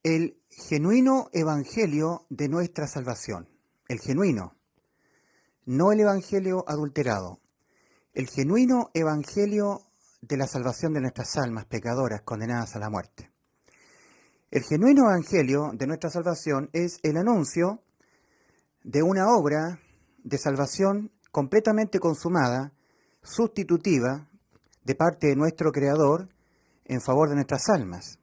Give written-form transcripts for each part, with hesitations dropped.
El genuino evangelio de nuestra salvación. El genuino, no el evangelio adulterado. El genuino evangelio de la salvación de nuestras almas pecadoras condenadas a la muerte. El genuino evangelio de nuestra salvación es el anuncio de una obra de salvación completamente consumada, sustitutiva, de parte de nuestro Creador en favor de nuestras almas,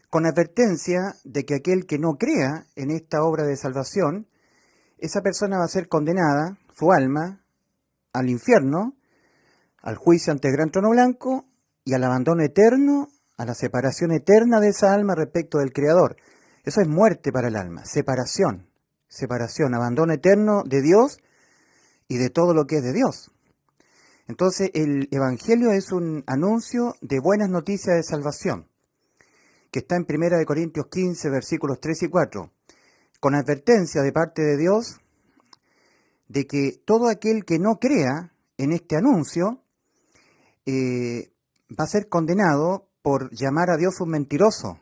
con advertencia de que aquel que no crea en esta obra de salvación, esa persona va a ser condenada, su alma, al infierno, al juicio ante el gran trono blanco y al abandono eterno, a la separación eterna de esa alma respecto del Creador. Eso es muerte para el alma, separación, abandono eterno de Dios y de todo lo que es de Dios. Entonces el Evangelio es un anuncio de buenas noticias de salvación, que está en 1 Corintios 15, versículos 3 y 4, con advertencia de parte de Dios de que todo aquel que no crea en este anuncio va a ser condenado por llamar a Dios un mentiroso,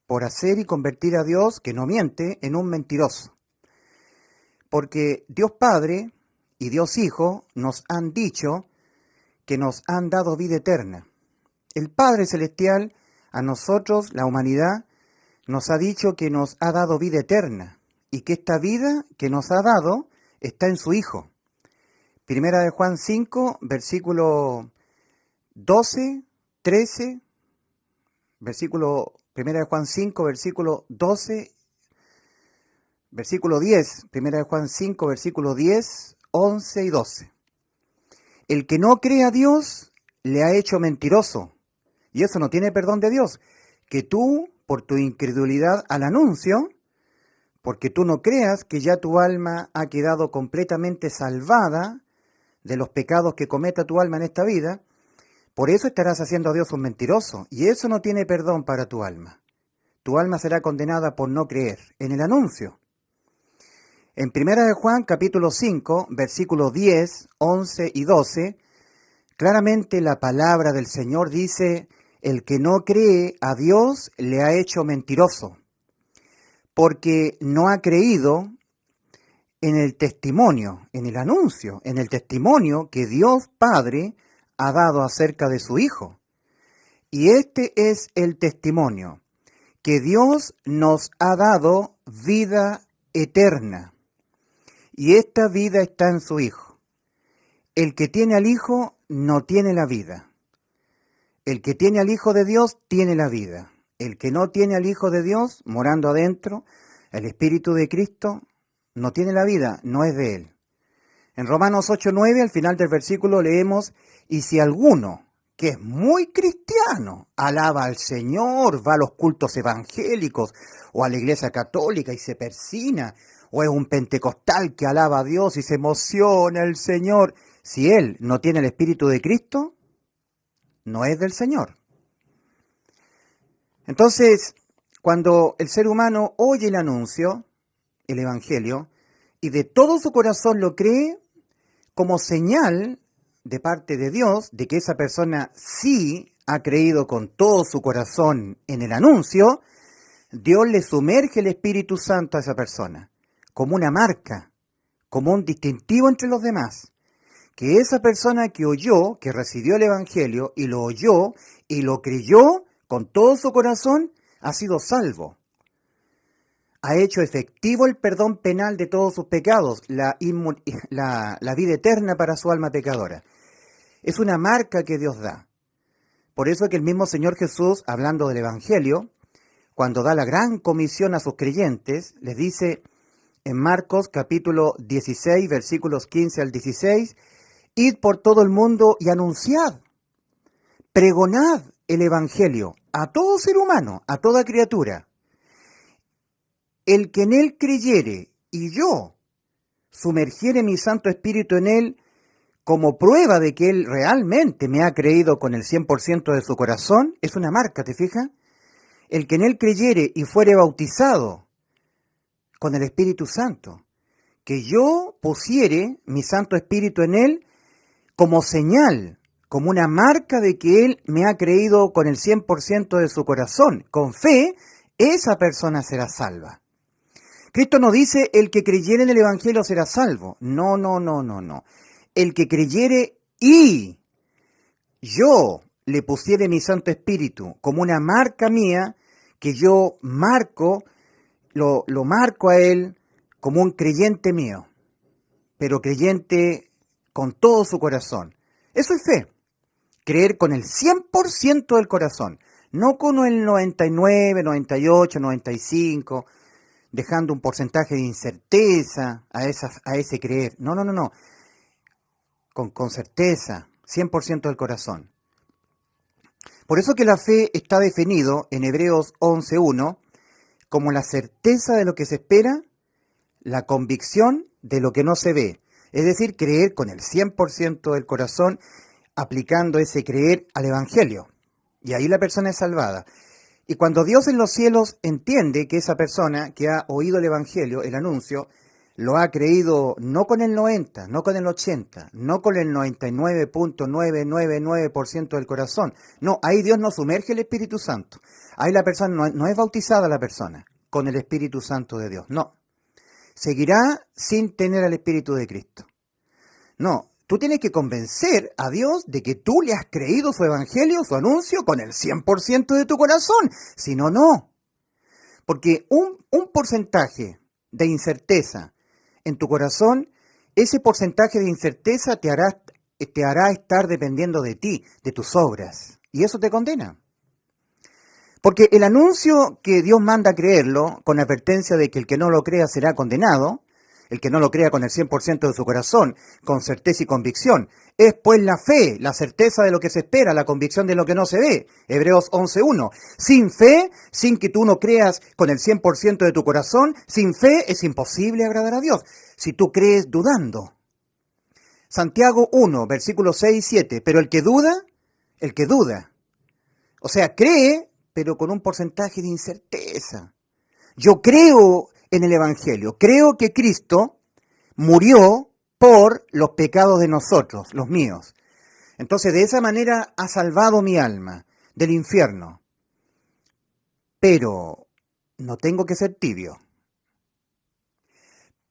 por hacer y convertir a Dios, que no miente, en un mentiroso. Porque Dios Padre y Dios Hijo nos han dicho que nos han dado vida eterna. El Padre Celestial a nosotros, la humanidad, nos ha dicho que nos ha dado vida eterna y que esta vida que nos ha dado está en su Hijo. Primera de Juan 5, versículo 12, 13, Primera de Juan 5, versículo 12, versículo 10, Primera de Juan 5, versículo 10, 11 y 12. El que no cree a Dios le ha hecho mentiroso, y eso no tiene perdón de Dios, que tú, por tu incredulidad al anuncio, porque tú no creas que ya tu alma ha quedado completamente salvada de los pecados que cometa tu alma en esta vida, por eso estarás haciendo a Dios un mentiroso, y eso no tiene perdón para tu alma. Tu alma será condenada por no creer en el anuncio. En 1 de Juan, capítulo 5, versículos 10, 11 y 12, claramente la palabra del Señor dice: el que no cree a Dios le ha hecho mentiroso, porque no ha creído en el testimonio, en el anuncio, en el testimonio que Dios Padre ha dado acerca de su Hijo. Y este es el testimonio, que Dios nos ha dado vida eterna. Y esta vida está en su Hijo. El que tiene al Hijo no tiene la vida. El que tiene al Hijo de Dios tiene la vida. El que no tiene al Hijo de Dios, morando adentro, el Espíritu de Cristo, no tiene la vida, no es de Él. En Romanos 8:9, al final del versículo, leemos: y si alguno, que es muy cristiano, alaba al Señor, va a los cultos evangélicos o a la iglesia católica y se persina, o es un pentecostal que alaba a Dios y se emociona el Señor, si él no tiene el Espíritu de Cristo, no es del Señor. Entonces, cuando el ser humano oye el anuncio, el Evangelio, y de todo su corazón lo cree, como señal de parte de Dios de que esa persona sí ha creído con todo su corazón en el anuncio, Dios le sumerge el Espíritu Santo a esa persona, como una marca, como un distintivo entre los demás, que esa persona que oyó, que recibió el Evangelio y lo oyó y lo creyó con todo su corazón, ha sido salvo. Ha hecho efectivo el perdón penal de todos sus pecados, la vida eterna para su alma pecadora. Es una marca que Dios da. Por eso que el mismo Señor Jesús, hablando del Evangelio, cuando da la gran comisión a sus creyentes, les dice en Marcos capítulo 16, versículos 15 al 16, id por todo el mundo y anunciad, pregonad el Evangelio a todo ser humano, a toda criatura. El que en él creyere y yo sumergiere mi Santo Espíritu en él, como prueba de que él realmente me ha creído con el 100% de su corazón, es una marca, ¿te fijas? El que en él creyere y fuere bautizado con el Espíritu Santo, que yo pusiere mi Santo Espíritu en él como señal, como una marca de que él me ha creído con el 100% de su corazón, con fe esa persona será salva. Cristo no dice el que creyere en el Evangelio será salvo. No, no, no, no, no. El que creyere y yo le pusiere mi Santo Espíritu como una marca mía, que yo marco, lo marco a él como un creyente mío, pero creyente con todo su corazón. Eso es fe. Creer con el 100% del corazón, no con el 99, 98, 95, dejando un porcentaje de incerteza a ese creer. No, no, no, no. Con certeza, 100% del corazón. Por eso que la fe está definido en Hebreos 11.1 como la certeza de lo que se espera, la convicción de lo que no se ve. Es decir, creer con el 100% del corazón, aplicando ese creer al Evangelio. Y ahí la persona es salvada. Y cuando Dios en los cielos entiende que esa persona que ha oído el Evangelio, el anuncio, lo ha creído no con el 90, no con el 80, no con el 99.999% del corazón. No, ahí Dios no sumerge el Espíritu Santo. Ahí la persona no es bautizada la persona con el Espíritu Santo de Dios. No. Seguirá sin tener al Espíritu de Cristo. No, tú tienes que convencer a Dios de que tú le has creído su Evangelio, su anuncio, con el 100% de tu corazón. Si no, no. Porque un porcentaje de incerteza en tu corazón, ese porcentaje de incerteza te hará estar dependiendo de ti, de tus obras. Y eso te condena. Porque el anuncio que Dios manda creerlo, con advertencia de que el que no lo crea será condenado, el que no lo crea con el 100% de su corazón, con certeza y convicción, es pues la fe, la certeza de lo que se espera, la convicción de lo que no se ve. Hebreos 11.1. Sin fe, sin que tú no creas con el 100% de tu corazón, sin fe es imposible agradar a Dios. Si tú crees dudando. Santiago 1, versículos 6 y 7. Pero el que duda, o sea, cree, pero con un porcentaje de incerteza. Yo creo en el Evangelio, creo que Cristo murió por los pecados de nosotros, los míos. Entonces, de esa manera ha salvado mi alma del infierno. Pero no tengo que ser tibio.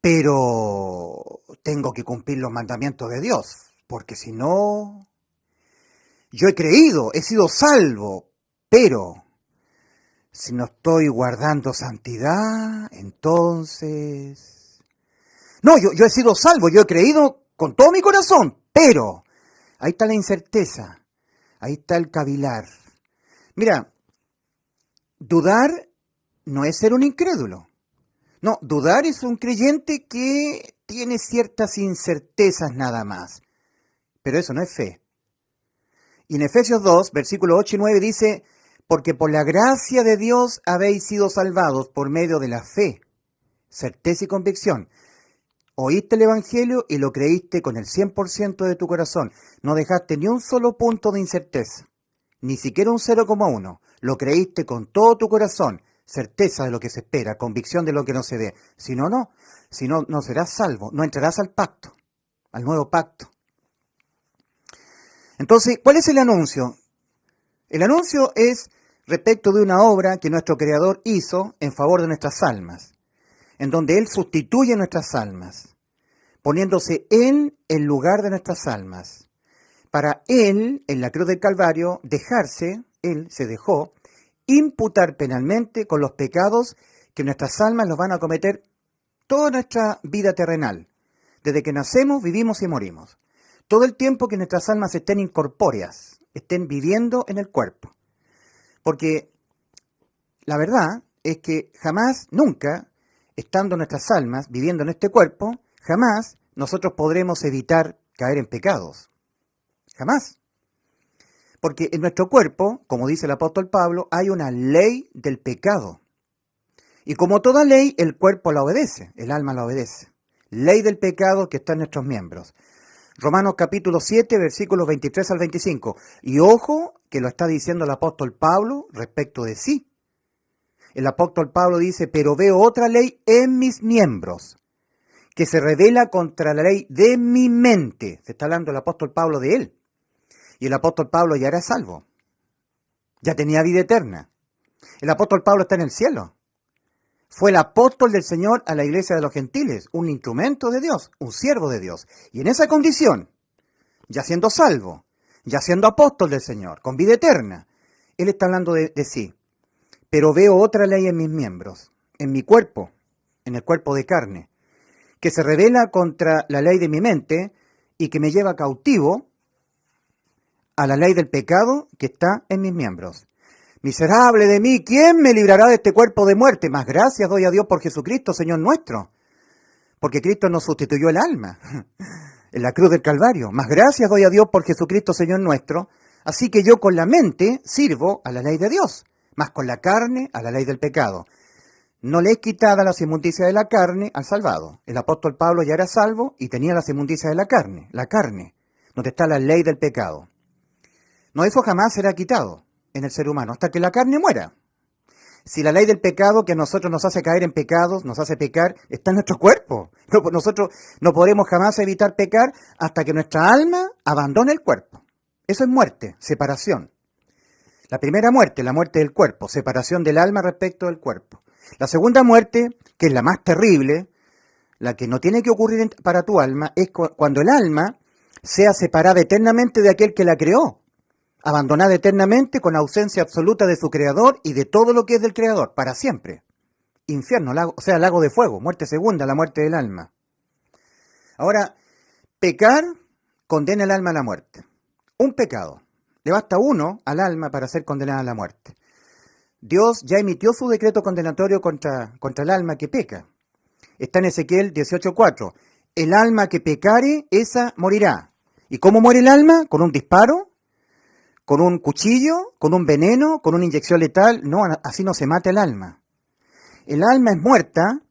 Pero tengo que cumplir los mandamientos de Dios, porque si no, yo he creído, he sido salvo, pero si no estoy guardando santidad, entonces... No, yo he sido salvo, yo he creído con todo mi corazón, pero ahí está la incerteza, ahí está el cavilar. Mira, dudar no es ser un incrédulo. No, dudar es un creyente que tiene ciertas incertezas nada más. Pero eso no es fe. Y en Efesios 2, versículos 8 y 9 dice, porque por la gracia de Dios habéis sido salvados por medio de la fe, certeza y convicción. Oíste el Evangelio y lo creíste con el 100% de tu corazón. No dejaste ni un solo punto de incerteza, ni siquiera un 0,1. Lo creíste con todo tu corazón, certeza de lo que se espera, convicción de lo que no se ve. Si no, no. Si no, no serás salvo, no entrarás al pacto, al nuevo pacto. Entonces, ¿cuál es el anuncio? El anuncio es respecto de una obra que nuestro Creador hizo en favor de nuestras almas, en donde Él sustituye nuestras almas, poniéndose en el lugar de nuestras almas, para Él, en la cruz del Calvario, Él se dejó, imputar penalmente con los pecados que nuestras almas los van a cometer toda nuestra vida terrenal. Desde que nacemos, vivimos y morimos. Todo el tiempo que nuestras almas estén incorpóreas, estén viviendo en el cuerpo. Porque la verdad es que jamás, nunca, estando nuestras almas viviendo en este cuerpo, jamás nosotros podremos evitar caer en pecados. Jamás. Porque en nuestro cuerpo, como dice el apóstol Pablo, hay una ley del pecado. Y como toda ley, el cuerpo la obedece, el alma la obedece. Ley del pecado que está en nuestros miembros. Romanos capítulo 7, versículos 23 al 25. Y ojo que lo está diciendo el apóstol Pablo respecto de sí. El apóstol Pablo dice, pero veo otra ley en mis miembros, que se revela contra la ley de mi mente. Se está hablando el apóstol Pablo de él. Y el apóstol Pablo ya era salvo. Ya tenía vida eterna. El apóstol Pablo está en el cielo. Fue el apóstol del Señor a la iglesia de los gentiles, un instrumento de Dios, un siervo de Dios. Y en esa condición, ya siendo salvo, ya siendo apóstol del Señor, con vida eterna, él está hablando de sí. Pero veo otra ley en mis miembros, en mi cuerpo, en el cuerpo de carne, que se revela contra la ley de mi mente y que me lleva cautivo a la ley del pecado que está en mis miembros. Miserable de mí, ¿quién me librará de este cuerpo de muerte? Más gracias doy a Dios por Jesucristo, Señor nuestro. Porque Cristo nos sustituyó el alma en la cruz del Calvario. Más gracias doy a Dios por Jesucristo, Señor nuestro. Así que yo con la mente sirvo a la ley de Dios, más con la carne a la ley del pecado. No le es quitada las inmundicias de la carne al salvado. El apóstol Pablo ya era salvo y tenía las inmundicias de la carne, donde está la ley del pecado. No, eso jamás será quitado en el ser humano, hasta que la carne muera. Si la ley del pecado que a nosotros nos hace caer en pecados, nos hace pecar, está en nuestro cuerpo. Nosotros no podremos jamás evitar pecar hasta que nuestra alma abandone el cuerpo. Eso es muerte, separación. La primera muerte, la muerte del cuerpo, separación del alma respecto del cuerpo. La segunda muerte, que es la más terrible, la que no tiene que ocurrir para tu alma, es cuando el alma sea separada eternamente de aquel que la creó. Abandonada eternamente con ausencia absoluta de su creador y de todo lo que es del creador, para siempre. Infierno, lago de fuego, muerte segunda, la muerte del alma. Ahora, pecar condena el alma a la muerte. Un pecado. Le basta uno al alma para ser condenada a la muerte. Dios ya emitió su decreto condenatorio contra el alma que peca. Está en Ezequiel 18:4. El alma que pecare, esa morirá. ¿Y cómo muere el alma? ¿Con un disparo? ¿Con un cuchillo? ¿Con un veneno? ¿Con una inyección letal? No, así no se mata el alma. El alma es muerta,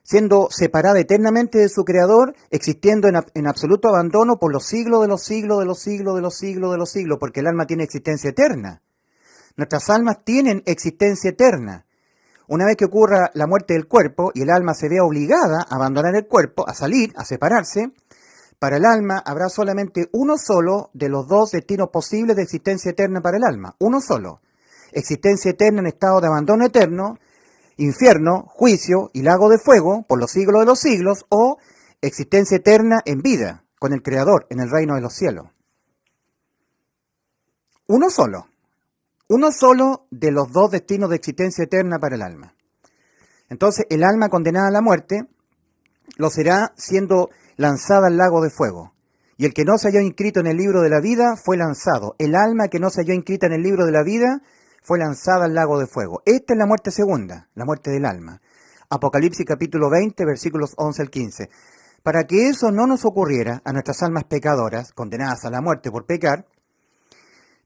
siendo separada eternamente de su creador, existiendo en absoluto abandono por los siglos de los siglos de los siglos de los siglos de los siglos, porque el alma tiene existencia eterna. Nuestras almas tienen existencia eterna. Una vez que ocurra la muerte del cuerpo y el alma se vea obligada a abandonar el cuerpo, a salir, a separarse, para el alma habrá solamente uno solo de los dos destinos posibles de existencia eterna para el alma. Uno solo. Existencia eterna en estado de abandono eterno, infierno, juicio y lago de fuego por los siglos de los siglos, o existencia eterna en vida con el Creador en el reino de los cielos. Uno solo. Uno solo de los dos destinos de existencia eterna para el alma. Entonces, el alma condenada a la muerte lo será siendo lanzada al lago de fuego. Y el que no se halló inscrito en el libro de la vida fue lanzado. El alma que no se halló inscrita en el libro de la vida fue lanzada al lago de fuego. Esta es la muerte segunda, la muerte del alma. Apocalipsis capítulo 20, versículos 11 al 15. Para que eso no nos ocurriera a nuestras almas pecadoras, condenadas a la muerte por pecar,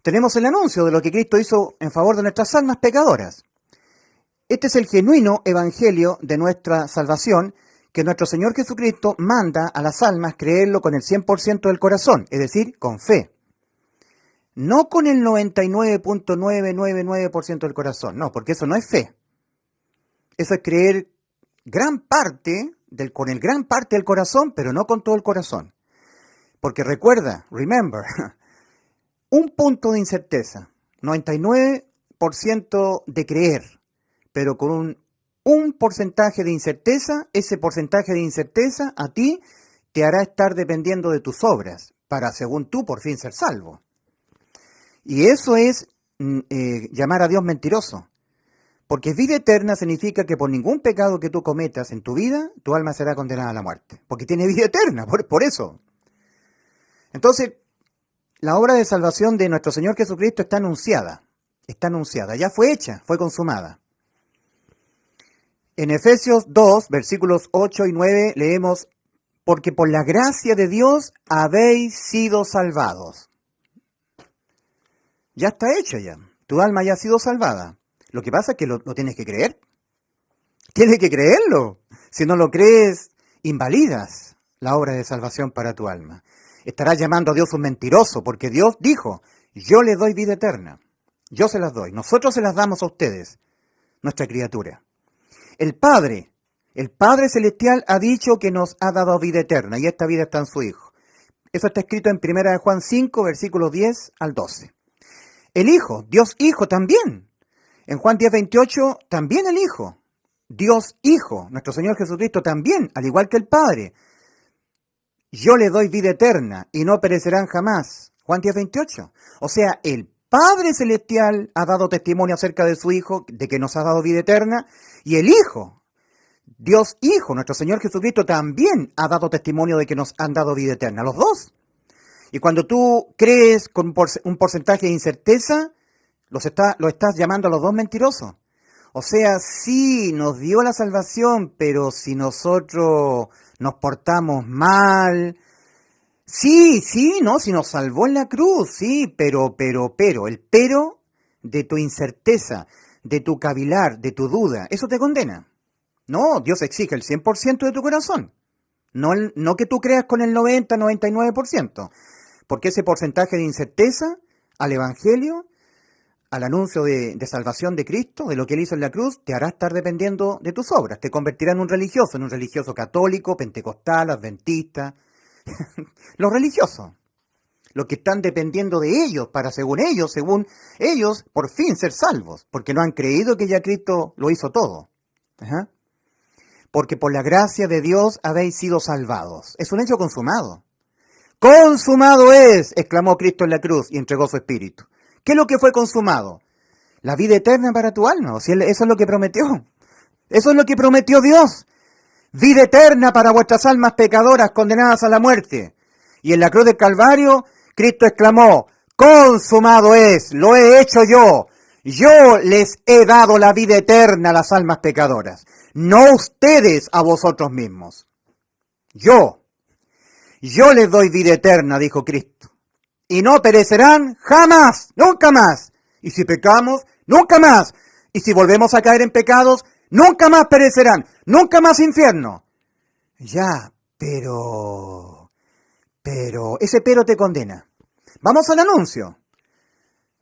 tenemos el anuncio de lo que Cristo hizo en favor de nuestras almas pecadoras. Este es el genuino evangelio de nuestra salvación, que nuestro Señor Jesucristo manda a las almas creerlo con el 100% del corazón, es decir, con fe. No con el 99.999% del corazón, no, porque eso no es fe. Eso es creer con el gran parte del corazón, pero no con todo el corazón. Porque recuerda, remember, un punto de incerteza, 99% de creer, pero con un porcentaje de incerteza, ese porcentaje de incerteza a ti te hará estar dependiendo de tus obras, para según tú por fin ser salvo. Y eso es llamar a Dios mentiroso, porque vida eterna significa que por ningún pecado que tú cometas en tu vida, tu alma será condenada a la muerte, porque tiene vida eterna, por eso. Entonces, la obra de salvación de nuestro Señor Jesucristo está anunciada, ya fue hecha, fue consumada. En Efesios 2, versículos 8 y 9 leemos, porque por la gracia de Dios habéis sido salvados. Ya está hecho ya, tu alma ya ha sido salvada. Lo que pasa es que lo tienes que creer. Tienes que creerlo. Si no lo crees, invalidas la obra de salvación para tu alma. Estarás llamando a Dios un mentiroso, porque Dios dijo, yo les doy vida eterna. Yo se las doy. Nosotros se las damos a ustedes, nuestra criatura. El Padre Celestial ha dicho que nos ha dado vida eterna, y esta vida está en su Hijo. Eso está escrito en 1 Juan 5, versículos 10 al 12. El Hijo, Dios Hijo también, En Juan 10:28, también el Hijo, Dios Hijo, nuestro Señor Jesucristo también, al igual que el Padre. Yo le doy vida eterna y no perecerán jamás. Juan 10:28. O sea, el Padre Celestial ha dado testimonio acerca de su Hijo, de que nos ha dado vida eterna, y el Hijo, Dios Hijo, nuestro Señor Jesucristo, también ha dado testimonio de que nos han dado vida eterna, los dos. Y cuando tú crees con un porcentaje de incerteza, lo estás llamando a los dos mentirosos. O sea, sí, nos dio la salvación, pero si nosotros nos portamos mal, sí, no, si nos salvó en la cruz, sí, pero, el pero de tu incerteza, de tu cavilar, de tu duda, eso te condena. No, Dios exige el 100% de tu corazón. No que tú creas con el 90, 99%. Porque ese porcentaje de incerteza al Evangelio, al anuncio de salvación de Cristo, de lo que Él hizo en la cruz, te hará estar dependiendo de tus obras. Te convertirá en un religioso católico, pentecostal, adventista. Los religiosos. Los que están dependiendo de ellos para, según ellos, por fin ser salvos. Porque no han creído que ya Cristo lo hizo todo. Ajá. Porque por la gracia de Dios habéis sido salvados. Es un hecho consumado. ¡Consumado es!, exclamó Cristo en la cruz y entregó su espíritu. ¿Qué es lo que fue consumado? La vida eterna para tu alma. O sea, eso es lo que prometió. Eso es lo que prometió Dios. Vida eterna para vuestras almas pecadoras condenadas a la muerte. Y en la cruz del Calvario, Cristo exclamó, consumado es, lo he hecho yo. Yo les he dado la vida eterna a las almas pecadoras. No ustedes a vosotros mismos. Yo les doy vida eterna, dijo Cristo. Y no perecerán jamás, nunca más. Y si pecamos, nunca más. Y si volvemos a caer en pecados, nunca más perecerán, nunca más infierno. Ya, pero ese pero te condena. Vamos al anuncio.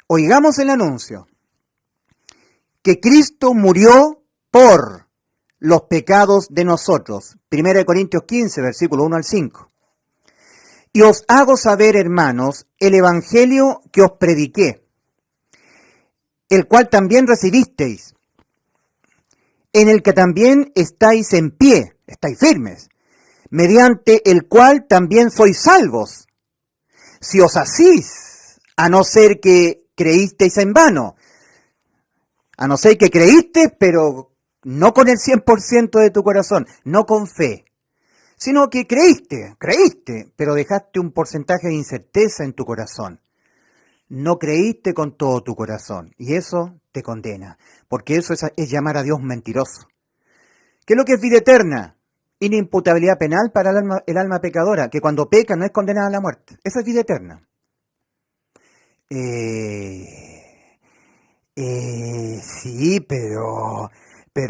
Oigamos el anuncio. Que Cristo murió por los pecados de nosotros. 1 Corintios 15, versículo 1 al 5. Y os hago saber, hermanos, el evangelio que os prediqué, el cual también recibisteis, en el que también estáis en pie, estáis firmes, mediante el cual también sois salvos, si os asís, a no ser que creísteis en vano, a no ser que creíste, pero no con el 100% de tu corazón, no con fe, sino que creíste, pero dejaste un porcentaje de incerteza en tu corazón. No creíste con todo tu corazón, y eso te condena, porque eso es llamar a Dios mentiroso. ¿Qué es lo que es vida eterna? Inimputabilidad penal para el alma pecadora, que cuando peca no es condenada a la muerte. Esa es vida eterna. Sí, pero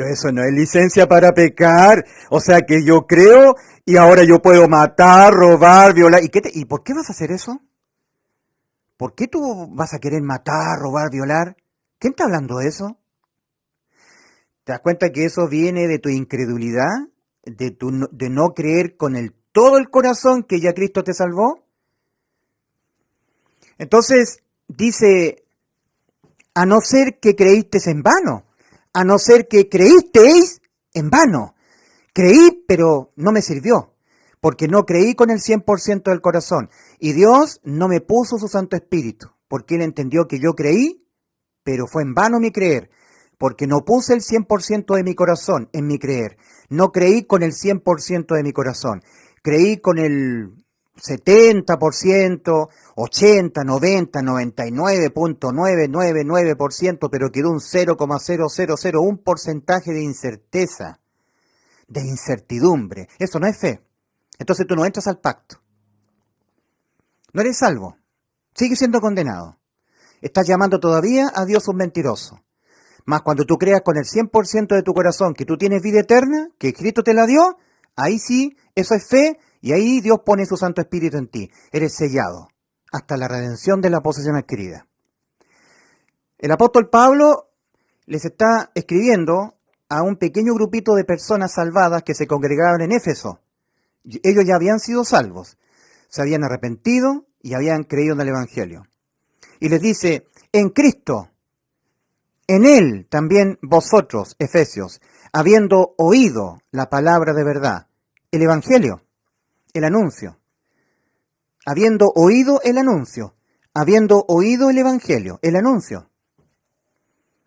eso no es licencia para pecar. O sea que yo creo y ahora yo puedo matar, robar, violar. ¿Y por qué vas a hacer eso? ¿Por qué tú vas a querer matar, robar, violar? ¿Quién está hablando de eso? ¿Te das cuenta que eso viene de tu incredulidad? ¿De no creer con todo el corazón que ya Cristo te salvó? Entonces, dice, a no ser que creísteis en vano, a no ser que creísteis en vano. Creí, pero no me sirvió, porque no creí con el 100% del corazón. Y Dios no me puso su Santo Espíritu, porque Él entendió que yo creí, pero fue en vano mi creer, porque no puse el 100% de mi corazón en mi creer. No creí con el 100% de mi corazón. Creí con el 70%, 80, 90, 99.999%, pero quedó un 0,0001 porcentaje de incerteza, de incertidumbre. Eso no es fe. Entonces tú no entras al pacto. No eres salvo. Sigues siendo condenado. Estás llamando todavía a Dios un mentiroso. Mas cuando tú creas con el 100% de tu corazón que tú tienes vida eterna, que Cristo te la dio, ahí sí, eso es fe, y ahí Dios pone su Santo Espíritu en ti. Eres sellado hasta la redención de la posesión adquirida. El apóstol Pablo les está escribiendo a un pequeño grupito de personas salvadas que se congregaban en Éfeso. Ellos ya habían sido salvos, se habían arrepentido y habían creído en el Evangelio. Y les dice, en Cristo En él también vosotros, Efesios, habiendo oído la palabra de verdad, el evangelio, el anuncio, habiendo oído el anuncio, habiendo oído el evangelio, el anuncio,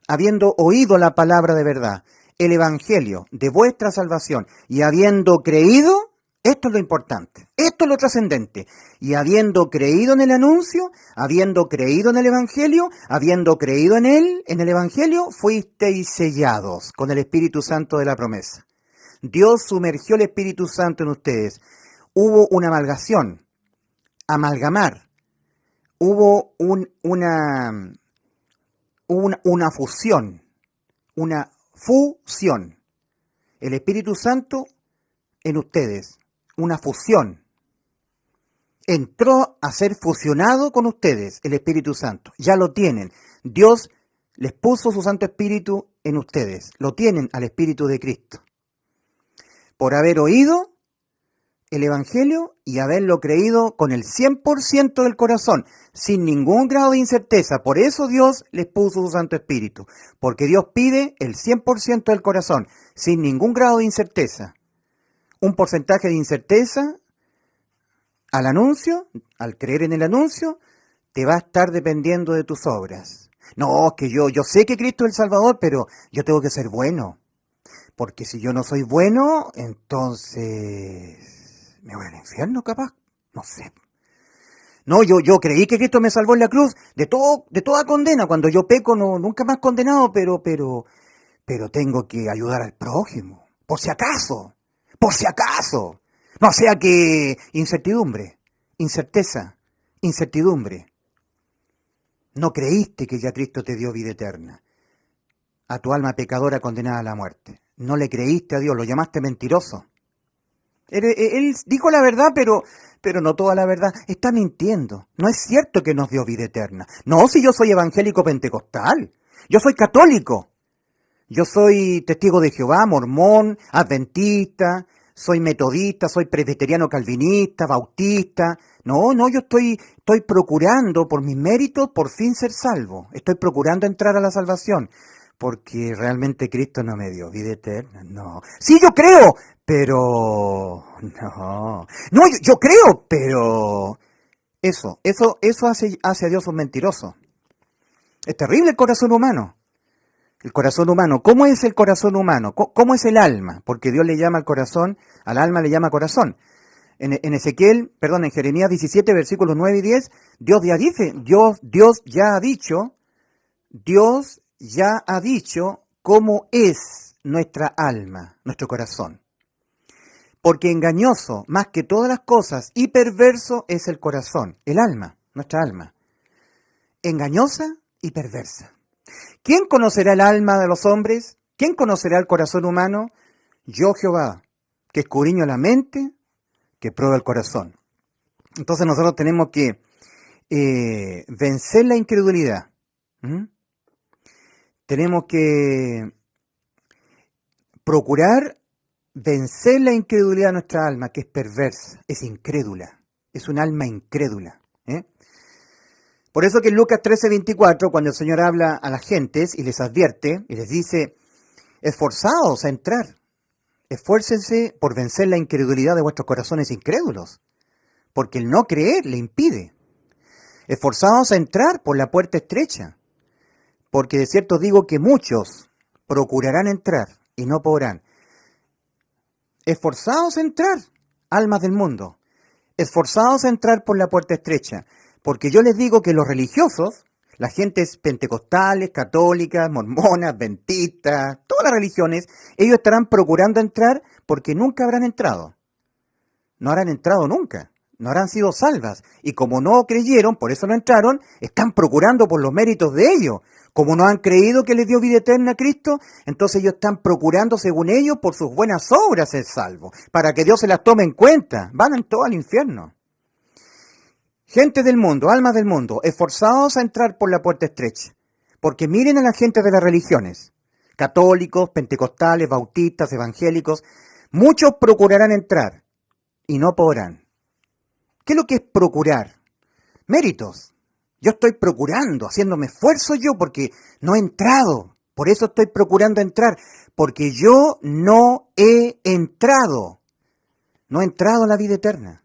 habiendo oído la palabra de verdad, el evangelio de vuestra salvación, y habiendo creído, esto es lo importante, esto es lo trascendente, y habiendo creído en el anuncio, habiendo creído en el evangelio, habiendo creído en él, en el evangelio, fuisteis sellados con el Espíritu Santo de la promesa. Dios sumergió el Espíritu Santo en ustedes. Hubo una amalgamar, hubo una fusión, una fusión. El Espíritu Santo en ustedes, una fusión. Entró a ser fusionado con ustedes, el Espíritu Santo. Ya lo tienen. Dios les puso su Santo Espíritu en ustedes. Lo tienen al Espíritu de Cristo. Por haber oído el Evangelio y haberlo creído con el 100% del corazón, sin ningún grado de incerteza. Por eso Dios les puso su Santo Espíritu, porque Dios pide el 100% del corazón, sin ningún grado de incerteza. Un porcentaje de incerteza al anuncio, al creer en el anuncio, te va a estar dependiendo de tus obras. No, que yo sé que Cristo es el Salvador, pero yo tengo que ser bueno. Porque si yo no soy bueno, entonces me voy al infierno, capaz. No sé. No, yo creí que Cristo me salvó en la cruz de toda condena. Cuando yo peco, no, nunca más condenado, pero tengo que ayudar al prójimo. Por si acaso. Por si acaso. No sea que incertidumbre, incerteza, incertidumbre. No creíste que ya Cristo te dio vida eterna. A tu alma pecadora condenada a la muerte. No le creíste a Dios, lo llamaste mentiroso. Él dijo la verdad, pero no toda la verdad. Está mintiendo. No es cierto que nos dio vida eterna. No, si yo soy evangélico pentecostal. Yo soy católico. Yo soy testigo de Jehová, mormón, adventista, soy metodista, soy presbiteriano calvinista, bautista. No, yo estoy procurando por mis méritos por fin ser salvo. Estoy procurando entrar a la salvación. Porque realmente Cristo no me dio vida eterna, no. Sí, yo creo, pero no. No, yo creo, pero eso hace a Dios un mentiroso. Es terrible el corazón humano. El corazón humano. ¿Cómo es el corazón humano? ¿Cómo es el alma? Porque Dios le llama al corazón, al alma le llama corazón. En Jeremías 17, versículos 9 y 10, Dios ya dice, Dios ya ha dicho cómo es nuestra alma, nuestro corazón. Porque engañoso, más que todas las cosas, y perverso es el corazón, el alma, nuestra alma. Engañosa y perversa. ¿Quién conocerá el alma de los hombres? ¿Quién conocerá el corazón humano? Yo, Jehová, que escudriño la mente, que prueba el corazón. Entonces nosotros tenemos que vencer la incredulidad. Tenemos que procurar vencer la incredulidad de nuestra alma, que es perversa, es incrédula, es un alma incrédula. Por eso que en Lucas 13:24, cuando el Señor habla a las gentes y les advierte y les dice, esforzaos a entrar, esfuércense por vencer la incredulidad de vuestros corazones incrédulos, porque el no creer le impide. Esforzaos a entrar por la puerta estrecha, porque de cierto digo que muchos procurarán entrar y no podrán. Esforzaos a entrar, almas del mundo. Esforzaos a entrar por la puerta estrecha, porque yo les digo que los religiosos, las gentes pentecostales, católicas, mormonas, adventistas, todas las religiones, ellos estarán procurando entrar porque nunca habrán entrado. No habrán entrado nunca. No habrán sido salvas. Y como no creyeron, por eso no entraron, están procurando por los méritos de ellos. Como no han creído que les dio vida eterna a Cristo, entonces ellos están procurando, según ellos, por sus buenas obras ser salvos, para que Dios se las tome en cuenta. Van en todo al infierno. Gente del mundo, almas del mundo, esforzados a entrar por la puerta estrecha. Porque miren a la gente de las religiones, católicos, pentecostales, bautistas, evangélicos, muchos procurarán entrar y no podrán. ¿Qué es lo que es procurar? Méritos. Yo estoy procurando, haciéndome esfuerzo yo porque no he entrado. Por eso estoy procurando entrar, porque yo no he entrado. No he entrado a la vida eterna.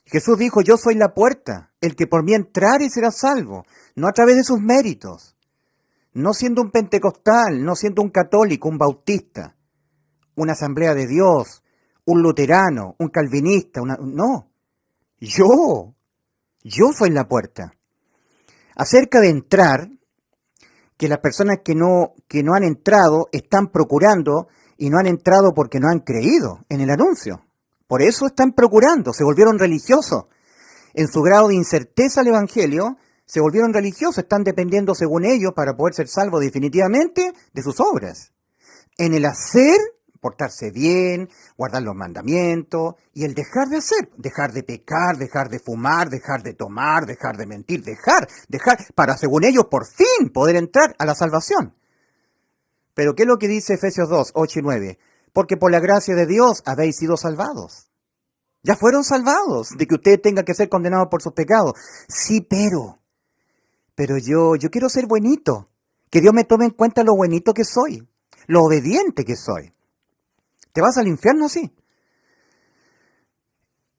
Jesús dijo, yo soy la puerta, el que por mí entrare será salvo, no a través de sus méritos, no siendo un pentecostal, no siendo un católico, un bautista, una asamblea de Dios, un luterano, un calvinista, no, yo soy la puerta. Acerca de entrar, que las personas que no han entrado están procurando y no han entrado porque no han creído en el anuncio. Por eso están procurando, se volvieron religiosos. En su grado de incerteza al Evangelio, se volvieron religiosos, están dependiendo según ellos para poder ser salvos definitivamente de sus obras. En el hacer, portarse bien, guardar los mandamientos, y el dejar de hacer, dejar de pecar, dejar de fumar, dejar de tomar, dejar de mentir, dejar, para según ellos por fin poder entrar a la salvación. Pero ¿qué es lo que dice Efesios 2, 8 y 9? Porque por la gracia de Dios habéis sido salvados. Ya fueron salvados de que usted tenga que ser condenado por sus pecados. Sí, pero yo quiero ser buenito. Que Dios me tome en cuenta lo buenito que soy, lo obediente que soy. ¿Te vas al infierno así?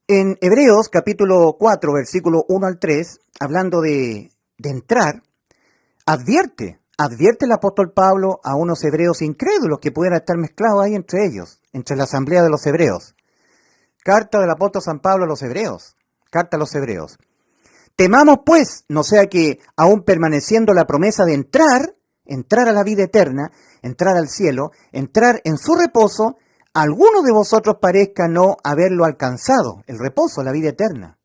En Hebreos capítulo 4, versículo 1 al 3, hablando de entrar, advierte el apóstol Pablo a unos hebreos incrédulos que pudieran estar mezclados ahí entre ellos, entre la asamblea de los hebreos. Carta del apóstol San Pablo a los hebreos. Carta a los hebreos. Temamos pues, no sea que aún permaneciendo la promesa de entrar a la vida eterna, entrar al cielo, entrar en su reposo, alguno de vosotros parezca no haberlo alcanzado, el reposo, la vida eterna.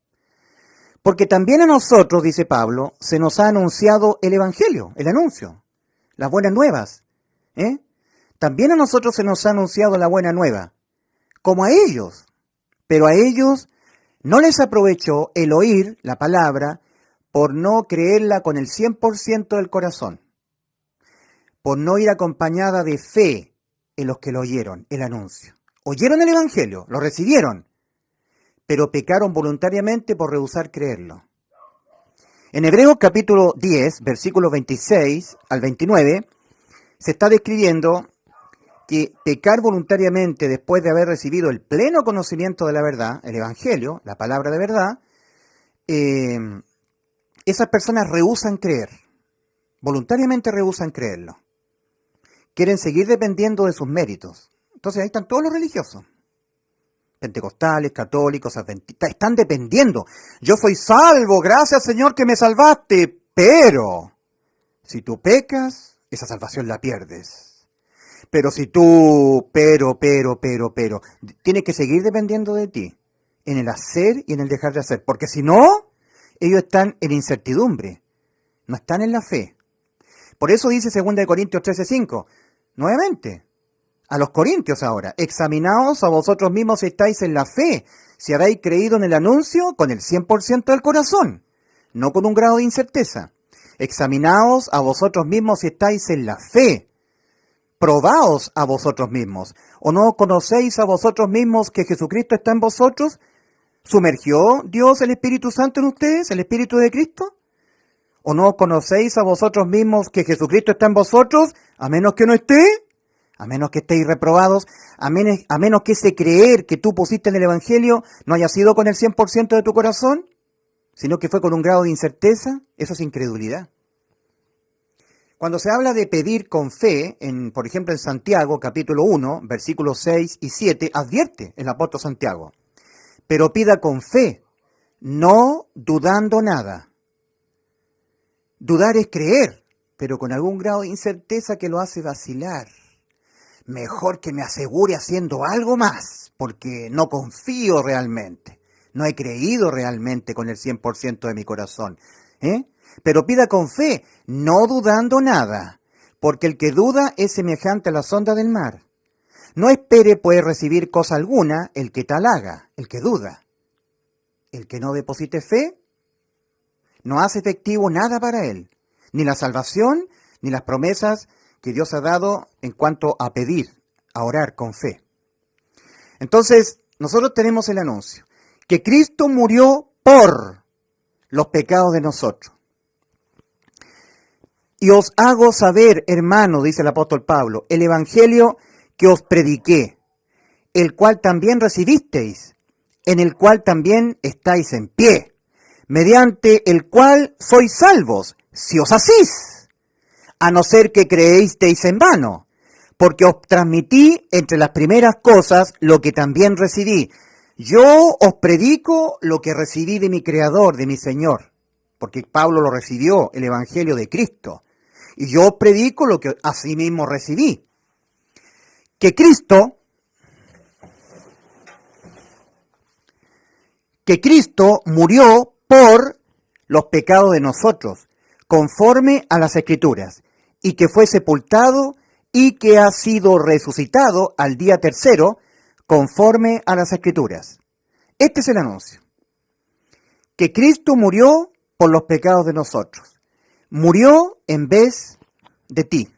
Porque también a nosotros, dice Pablo, se nos ha anunciado el Evangelio, el anuncio, las buenas nuevas. También a nosotros se nos ha anunciado la buena nueva, como a ellos. Pero a ellos no les aprovechó el oír la palabra por no creerla con el 100% del corazón, por no ir acompañada de fe en los que lo oyeron, el anuncio. Oyeron el Evangelio, lo recibieron, pero pecaron voluntariamente por rehusar creerlo. En Hebreos capítulo 10, versículos 26 al 29, se está describiendo que pecar voluntariamente después de haber recibido el pleno conocimiento de la verdad, el Evangelio, la palabra de verdad, esas personas rehúsan creer, voluntariamente rehúsan creerlo. Quieren seguir dependiendo de sus méritos. Entonces ahí están todos los religiosos, pentecostales, católicos, adventistas, están dependiendo. Yo soy salvo, gracias Señor que me salvaste, pero si tú pecas, esa salvación la pierdes. Pero si tú, pero, tienes que seguir dependiendo de ti, en el hacer y en el dejar de hacer, porque si no, ellos están en incertidumbre, no están en la fe. Por eso dice 2 Corintios 13:5, nuevamente, a los corintios ahora, examinaos a vosotros mismos si estáis en la fe, si habéis creído en el anuncio con el 100% del corazón, no con un grado de incerteza. Examinaos a vosotros mismos si estáis en la fe. Probaos a vosotros mismos. ¿O no conocéis a vosotros mismos que Jesucristo está en vosotros? ¿Sumergió Dios el Espíritu Santo en ustedes, el Espíritu de Cristo? ¿O no conocéis a vosotros mismos que Jesucristo está en vosotros, a menos que no esté? A menos que estéis reprobados, a menos que ese creer que tú pusiste en el Evangelio no haya sido con el 100% de tu corazón, sino que fue con un grado de incerteza, eso es incredulidad. Cuando se habla de pedir con fe, por ejemplo en Santiago, capítulo 1, versículos 6 y 7, advierte el apóstol Santiago, pero pida con fe, no dudando nada. Dudar es creer, pero con algún grado de incerteza que lo hace vacilar. Mejor que me asegure haciendo algo más, porque no confío realmente. No he creído realmente con el 100% de mi corazón. Pero pida con fe, no dudando nada, porque el que duda es semejante a las ondas del mar. No espere pues recibir cosa alguna el que tal haga, el que duda. El que no deposite fe, no hace efectivo nada para él, ni la salvación, ni las promesas que Dios ha dado en cuanto a pedir, a orar con fe. Entonces, nosotros tenemos el anuncio, que Cristo murió por los pecados de nosotros. Y os hago saber, hermano, dice el apóstol Pablo, el evangelio que os prediqué, el cual también recibisteis, en el cual también estáis en pie, mediante el cual sois salvos, si os asís, a no ser que creéisteis en vano, porque os transmití entre las primeras cosas lo que también recibí. Yo os predico lo que recibí de mi Creador, de mi Señor, porque Pablo lo recibió, el Evangelio de Cristo. Y yo os predico lo que asimismo recibí. Que Cristo murió por los pecados de nosotros, conforme a las Escrituras, y que fue sepultado y que ha sido resucitado al día tercero, conforme a las Escrituras. Este es el anuncio. Que Cristo murió por los pecados de nosotros. Murió en vez de ti.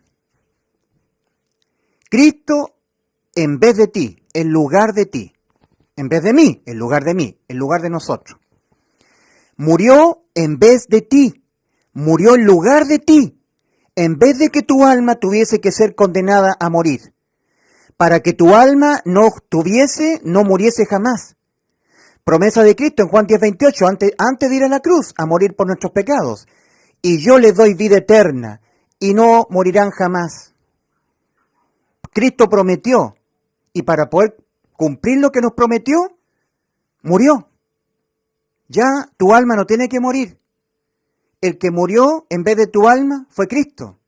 Cristo en vez de ti, en lugar de ti. En vez de mí, en lugar de mí, en lugar de nosotros. Murió en vez de ti. Murió en lugar de ti. En vez de que tu alma tuviese que ser condenada a morir. Para que tu alma no muriese jamás. Promesa de Cristo en Juan 10:28, antes de ir a la cruz, a morir por nuestros pecados. Y yo les doy vida eterna, y no morirán jamás. Cristo prometió, y para poder cumplir lo que nos prometió, murió. Ya tu alma no tiene que morir. El que murió en vez de tu alma fue Cristo.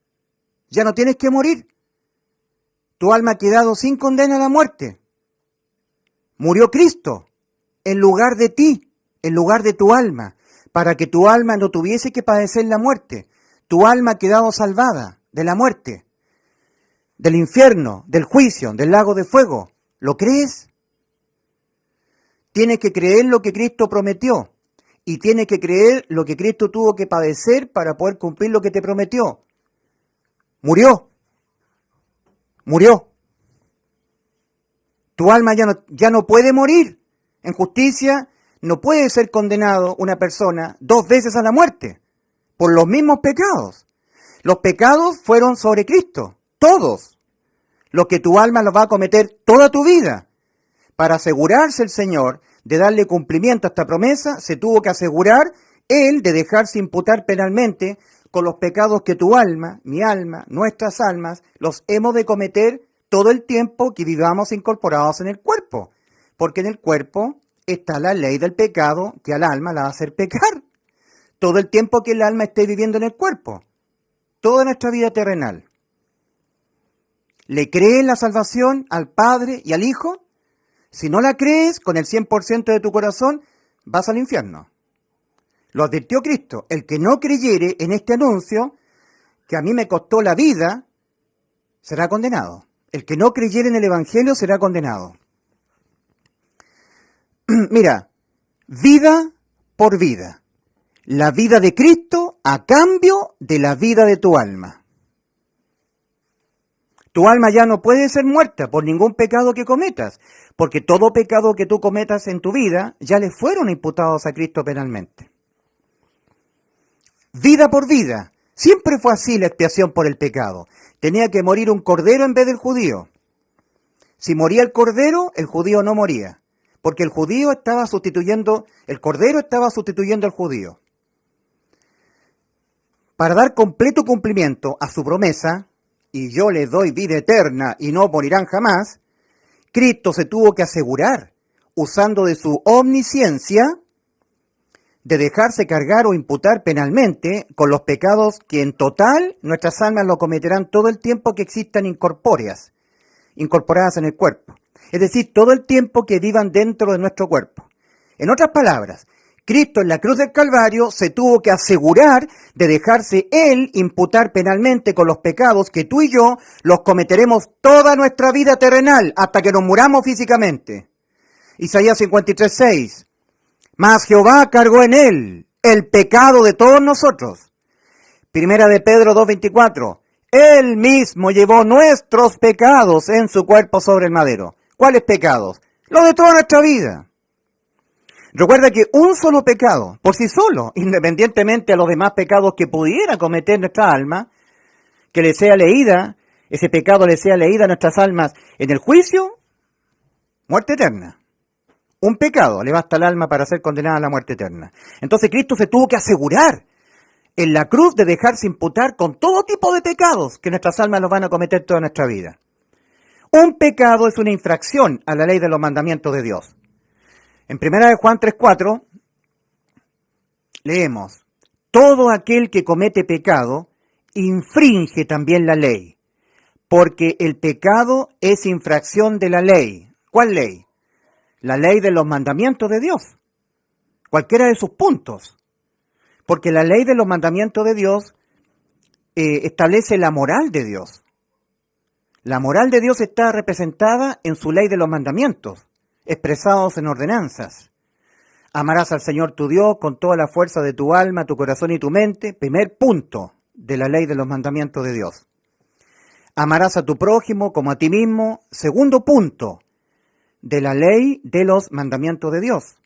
Ya no tienes que morir. Tu alma ha quedado sin condena a la muerte. Murió Cristo en lugar de ti, en lugar de tu alma, para que tu alma no tuviese que padecer la muerte. Tu alma ha quedado salvada de la muerte, del infierno, del juicio, del lago de fuego. ¿Lo crees? Tienes que creer lo que Cristo prometió y tienes que creer lo que Cristo tuvo que padecer para poder cumplir lo que te prometió. Murió. Murió. Tu alma ya no puede morir. En justicia no puede ser condenado una persona 2 veces a la muerte por los mismos pecados. Los pecados fueron sobre Cristo, todos. Lo que tu alma los va a cometer toda tu vida. Para asegurarse el Señor de darle cumplimiento a esta promesa, se tuvo que asegurar Él de dejarse imputar penalmente con los pecados que tu alma, mi alma, nuestras almas, los hemos de cometer todo el tiempo que vivamos incorporados en el cuerpo. Porque en el cuerpo está la ley del pecado que al alma la va a hacer pecar. Todo el tiempo que el alma esté viviendo en el cuerpo. Toda nuestra vida terrenal. ¿Le crees la salvación al Padre y al Hijo? Si no la crees con el 100% de tu corazón, vas al infierno. Lo advirtió Cristo. El que no creyere en este anuncio, que a mí me costó la vida, será condenado. El que no creyere en el Evangelio será condenado. Mira, vida por vida. La vida de Cristo a cambio de la vida de tu alma. Tu alma ya no puede ser muerta por ningún pecado que cometas, porque todo pecado que tú cometas en tu vida ya le fueron imputados a Cristo penalmente. Vida por vida. Siempre fue así la expiación por el pecado. Tenía que morir un cordero en vez del judío. Si moría el cordero, el judío no moría, porque el cordero estaba sustituyendo al judío. Para dar completo cumplimiento a su promesa, y yo les doy vida eterna y no morirán jamás, Cristo se tuvo que asegurar, usando de su omnisciencia, de dejarse cargar o imputar penalmente con los pecados que en total nuestras almas lo cometerán todo el tiempo que existan incorpóreas, incorporadas en el cuerpo. Es decir, todo el tiempo que vivan dentro de nuestro cuerpo. En otras palabras, Cristo en la cruz del Calvario se tuvo que asegurar de dejarse Él imputar penalmente con los pecados que tú y yo los cometeremos toda nuestra vida terrenal hasta que nos muramos físicamente. Isaías 53:6. Mas Jehová cargó en Él el pecado de todos nosotros. Primera de Pedro 2:24. Él mismo llevó nuestros pecados en su cuerpo sobre el madero. ¿Cuáles pecados? Los de toda nuestra vida. Recuerda que un solo pecado, por sí solo, independientemente de los demás pecados que pudiera cometer nuestra alma, que le sea leída, ese pecado le sea leída a nuestras almas en el juicio, muerte eterna. Un pecado le basta al alma para ser condenada a la muerte eterna. Entonces Cristo se tuvo que asegurar en la cruz de dejarse imputar con todo tipo de pecados que nuestras almas los van a cometer toda nuestra vida. Un pecado es una infracción a la ley de los mandamientos de Dios. En 1 Juan 3:4 leemos: todo aquel que comete pecado infringe también la ley, porque el pecado es infracción de la ley. ¿Cuál ley? La ley de los mandamientos de Dios, cualquiera de sus puntos, porque la ley de los mandamientos de Dios establece la moral de Dios. La moral de Dios está representada en su ley de los mandamientos, expresados en ordenanzas. Amarás al Señor tu Dios con toda la fuerza de tu alma, tu corazón y tu mente, primer punto de la ley de los mandamientos de Dios. Amarás a tu prójimo como a ti mismo, segundo punto de la ley de los mandamientos de Dios.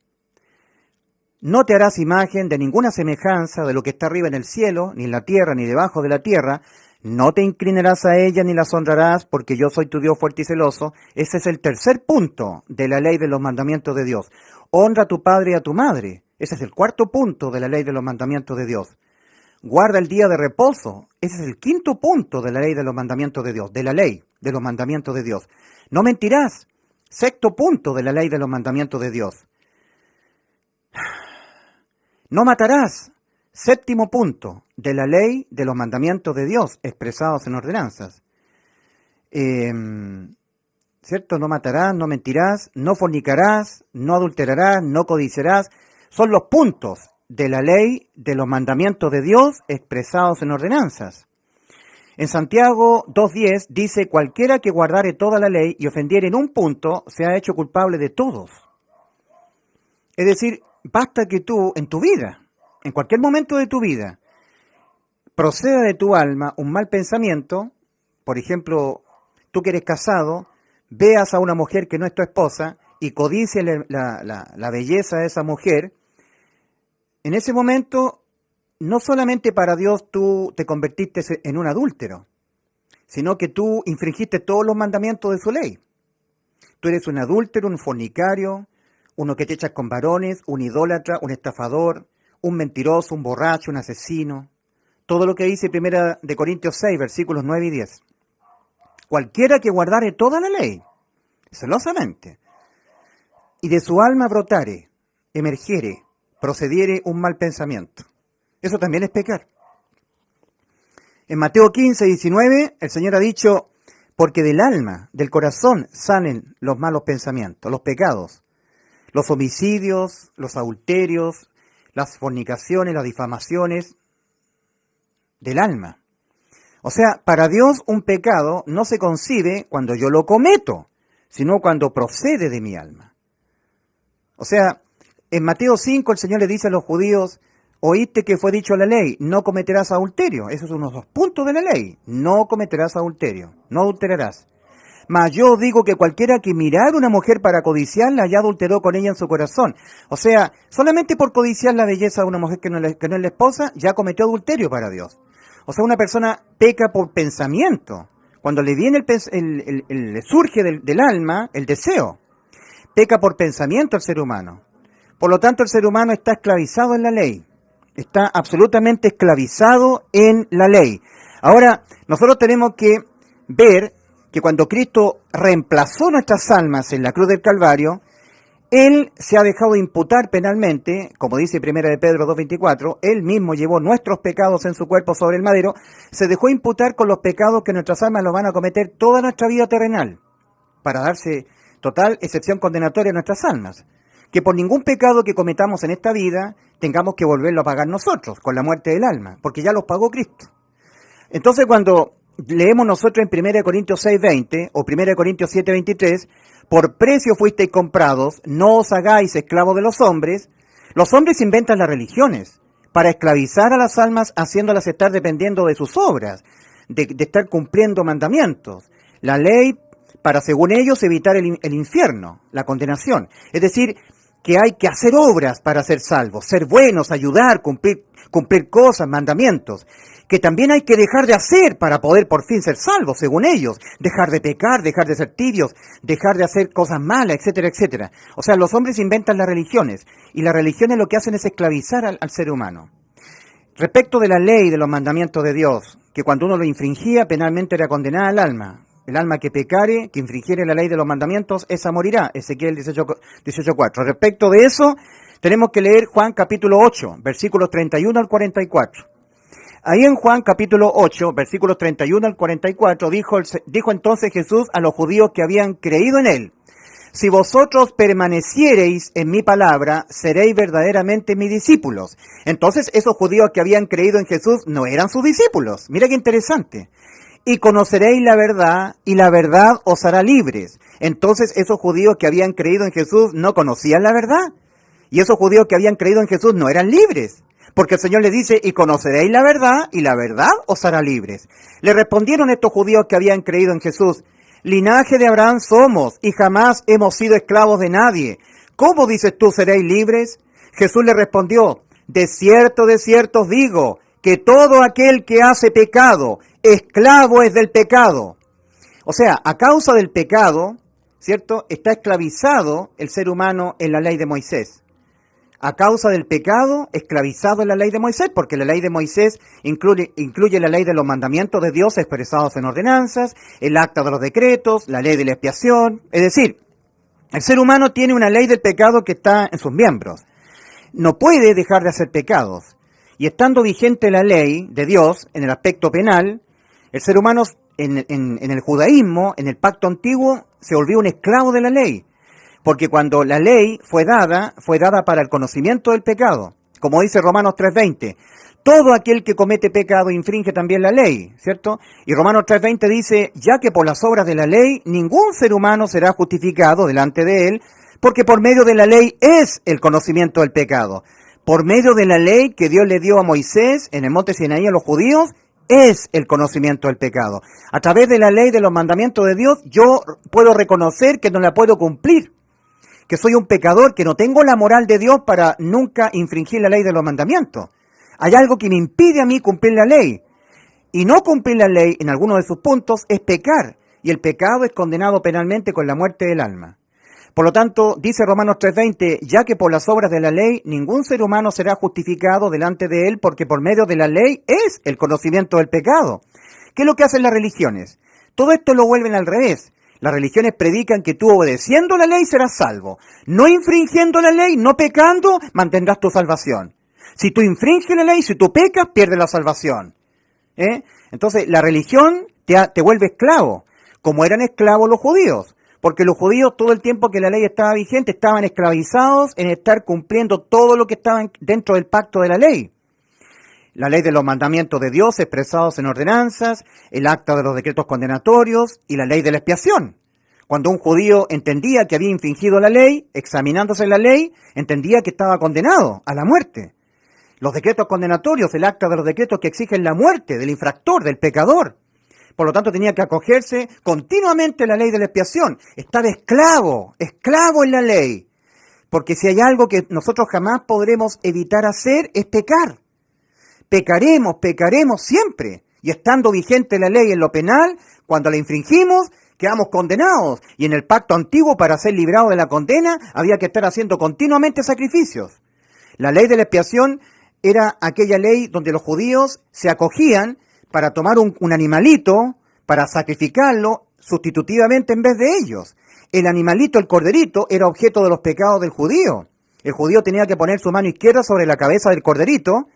No te harás imagen de ninguna semejanza de lo que está arriba en el cielo, ni en la tierra, ni debajo de la tierra. No te inclinarás a ella ni las honrarás, porque yo soy tu Dios fuerte y celoso. Ese es el tercer punto de la ley de los mandamientos de Dios. Honra a tu padre y a tu madre. Ese es el cuarto punto de la ley de los mandamientos de Dios. Guarda el día de reposo. Ese es el quinto punto de la ley de los mandamientos de Dios, de la ley de los mandamientos de Dios. No mentirás. Sexto punto de la ley de los mandamientos de Dios. No matarás. Séptimo punto de la ley de los mandamientos de Dios, expresados en ordenanzas. ¿Cierto? No matarás, no mentirás, no fornicarás, no adulterarás, no codiciarás. Son los puntos de la ley de los mandamientos de Dios, expresados en ordenanzas. En Santiago 2:10 dice: cualquiera que guardare toda la ley y ofendiere en un punto, se ha hecho culpable de todos. Es decir, basta que tú, en tu vida, en cualquier momento de tu vida, proceda de tu alma un mal pensamiento. Por ejemplo, tú que eres casado, veas a una mujer que no es tu esposa y codicies la belleza de esa mujer. En ese momento, no solamente para Dios tú te convertiste en un adúltero, sino que tú infringiste todos los mandamientos de su ley. Tú eres un adúltero, un fornicario, uno que te echas con varones, un idólatra, un estafador, un mentiroso, un borracho, un asesino. Todo lo que dice 1 Corintios 6, versículos 9 y 10. Cualquiera que guardare toda la ley, celosamente, y de su alma brotare, emergiere, procediere un mal pensamiento. Eso también es pecar. En Mateo 15, 19, el Señor ha dicho: porque del alma, del corazón, salen los malos pensamientos, los pecados, los homicidios, los adulterios, las fornicaciones, las difamaciones, del alma. O sea, para Dios un pecado no se concibe cuando yo lo cometo, sino cuando procede de mi alma. O sea, en Mateo 5 el Señor le dice a los judíos: oíste que fue dicho en la ley, no cometerás adulterio. Esos son los dos puntos de la ley. No cometerás adulterio, no adulterarás. Mas yo digo que cualquiera que mirar a una mujer para codiciarla ya adulteró con ella en su corazón. O sea, solamente por codiciar la belleza de una mujer que no es la esposa, ya cometió adulterio para Dios. O sea, una persona peca por pensamiento. Cuando le viene le surge del alma el deseo. Peca por pensamiento el ser humano. Por lo tanto, el ser humano está esclavizado en la ley. Está absolutamente esclavizado en la ley. Ahora, nosotros tenemos que ver que cuando Cristo reemplazó nuestras almas en la cruz del Calvario, Él se ha dejado imputar penalmente, como dice 1 de Pedro 2:24, Él mismo llevó nuestros pecados en su cuerpo sobre el madero, se dejó imputar con los pecados que nuestras almas los van a cometer toda nuestra vida terrenal, para darse total excepción condenatoria a nuestras almas. Que por ningún pecado que cometamos en esta vida tengamos que volverlo a pagar nosotros, con la muerte del alma, porque ya los pagó Cristo. Entonces cuando leemos nosotros en 1 Corintios 6:20 o 1 Corintios 7:23, por precio fuisteis comprados, no os hagáis esclavos de los hombres inventan las religiones para esclavizar a las almas, haciéndolas estar dependiendo de sus obras, de estar cumpliendo mandamientos. La ley para, según ellos, evitar el infierno, la condenación. Es decir, que hay que hacer obras para ser salvos, ser buenos, ayudar, cumplir cosas, mandamientos, que también hay que dejar de hacer para poder por fin ser salvos, según ellos, dejar de pecar, dejar de ser tibios, dejar de hacer cosas malas, etcétera, etcétera. O sea, los hombres inventan las religiones, y las religiones lo que hacen es esclavizar al ser humano. Respecto de la ley, de los mandamientos de Dios, que cuando uno lo infringía, penalmente era condenada al alma. El alma que pecare, que infringiere la ley de los mandamientos, esa morirá. Ezequiel 18:4. Respecto de eso, tenemos que leer Juan capítulo 8, versículos 31 al 44. Ahí en Juan capítulo 8, versículos 31 al 44, dijo entonces Jesús a los judíos que habían creído en él: si vosotros permaneciereis en mi palabra, seréis verdaderamente mis discípulos. Entonces esos judíos que habían creído en Jesús no eran sus discípulos. Mira qué interesante. Y conoceréis la verdad, y la verdad os hará libres. Entonces esos judíos que habían creído en Jesús no conocían la verdad. Y esos judíos que habían creído en Jesús no eran libres. Porque el Señor les dice, y conoceréis la verdad, y la verdad os hará libres. Le respondieron estos judíos que habían creído en Jesús: linaje de Abraham somos, y jamás hemos sido esclavos de nadie. ¿Cómo dices tú seréis libres? Jesús le respondió: de cierto os digo, que todo aquel que hace pecado, esclavo es del pecado. O sea, a causa del pecado, ¿cierto?, está esclavizado el ser humano en la ley de Moisés. A causa del pecado, esclavizado en la ley de Moisés, porque la ley de Moisés incluye la ley de los mandamientos de Dios expresados en ordenanzas, el acta de los decretos, la ley de la expiación. Es decir, el ser humano tiene una ley del pecado que está en sus miembros. No puede dejar de hacer pecados. Y estando vigente la ley de Dios en el aspecto penal, el ser humano en el judaísmo, en el pacto antiguo, se volvió un esclavo de la ley. Porque cuando la ley fue dada para el conocimiento del pecado. Como dice Romanos 3:20, todo aquel que comete pecado infringe también la ley, ¿cierto? Y Romanos 3:20 dice, ya que por las obras de la ley ningún ser humano será justificado delante de él, porque por medio de la ley es el conocimiento del pecado. Por medio de la ley que Dios le dio a Moisés en el monte Sinaí a los judíos, es el conocimiento del pecado. A través de la ley de los mandamientos de Dios, yo puedo reconocer que no la puedo cumplir, que soy un pecador, que no tengo la moral de Dios para nunca infringir la ley de los mandamientos. Hay algo que me impide a mí cumplir la ley. Y no cumplir la ley en alguno de sus puntos es pecar. Y el pecado es condenado penalmente con la muerte del alma. Por lo tanto, dice Romanos 3:20, ya que por las obras de la ley ningún ser humano será justificado delante de él, porque por medio de la ley es el conocimiento del pecado. ¿Qué es lo que hacen las religiones? Todo esto lo vuelven al revés. Las religiones predican que tú obedeciendo la ley serás salvo. No infringiendo la ley, no pecando, mantendrás tu salvación. Si tú infringes la ley, si tú pecas, pierdes la salvación. Entonces, la religión te vuelve esclavo, como eran esclavos los judíos. Porque los judíos, todo el tiempo que la ley estaba vigente, estaban esclavizados en estar cumpliendo todo lo que estaba dentro del pacto de la ley. La ley de los mandamientos de Dios expresados en ordenanzas, el acta de los decretos condenatorios y la ley de la expiación. Cuando un judío entendía que había infringido la ley, examinándose la ley, entendía que estaba condenado a la muerte. Los decretos condenatorios, el acta de los decretos que exigen la muerte del infractor, del pecador. Por lo tanto, tenía que acogerse continuamente a la ley de la expiación. Estaba esclavo en la ley. Porque si hay algo que nosotros jamás podremos evitar hacer, es pecar. Pecaremos siempre. Y estando vigente la ley en lo penal, cuando la infringimos, quedamos condenados. Y en el pacto antiguo, para ser librado de la condena, había que estar haciendo continuamente sacrificios. La ley de la expiación era aquella ley donde los judíos se acogían para tomar un animalito, para sacrificarlo sustitutivamente en vez de ellos. El animalito, el corderito, era objeto de los pecados del judío. El judío tenía que poner su mano izquierda sobre la cabeza del corderito,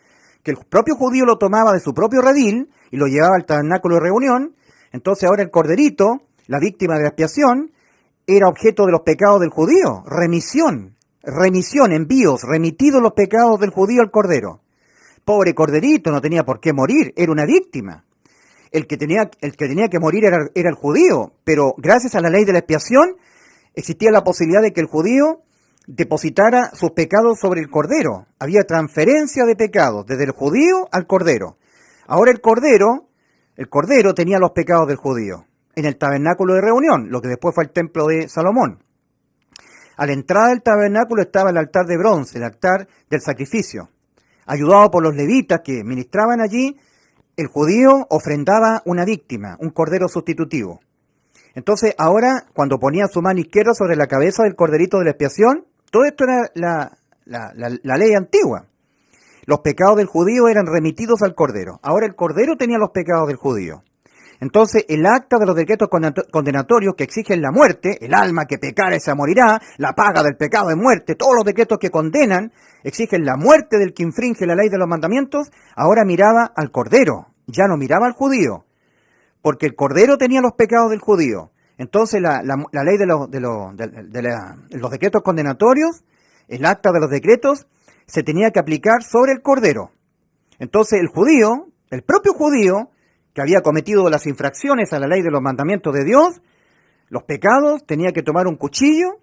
que el propio judío lo tomaba de su propio redil y lo llevaba al tabernáculo de reunión. Entonces ahora el corderito, la víctima de la expiación, era objeto de los pecados del judío. Remisión, envíos, remitidos los pecados del judío al cordero. Pobre corderito, no tenía por qué morir, era una víctima. El que tenía que morir era el judío, pero gracias a la ley de la expiación existía la posibilidad de que el judío depositara sus pecados sobre el cordero. Había transferencia de pecados desde el judío al cordero. Ahora el cordero tenía los pecados del judío en el tabernáculo de reunión, lo que después fue el templo de Salomón. A la entrada del tabernáculo estaba el altar de bronce, el altar del sacrificio. Ayudado por los levitas que ministraban allí, el judío ofrendaba una víctima, un cordero sustitutivo. Entonces, ahora, cuando ponía su mano izquierda sobre la cabeza del corderito de la expiación, todo esto era la ley antigua. Los pecados del judío eran remitidos al cordero. Ahora el cordero tenía los pecados del judío. Entonces, el acta de los decretos condenatorios que exigen la muerte, el alma que pecare se morirá, la paga del pecado es muerte, todos los decretos que condenan, exigen la muerte del que infringe la ley de los mandamientos, ahora miraba al cordero, ya no miraba al judío, porque el cordero tenía los pecados del judío. Entonces, la ley de los decretos condenatorios, el acta de los decretos, se tenía que aplicar sobre el cordero. Entonces, el judío, el propio judío, que había cometido las infracciones a la ley de los mandamientos de Dios, los pecados, tenía que tomar un cuchillo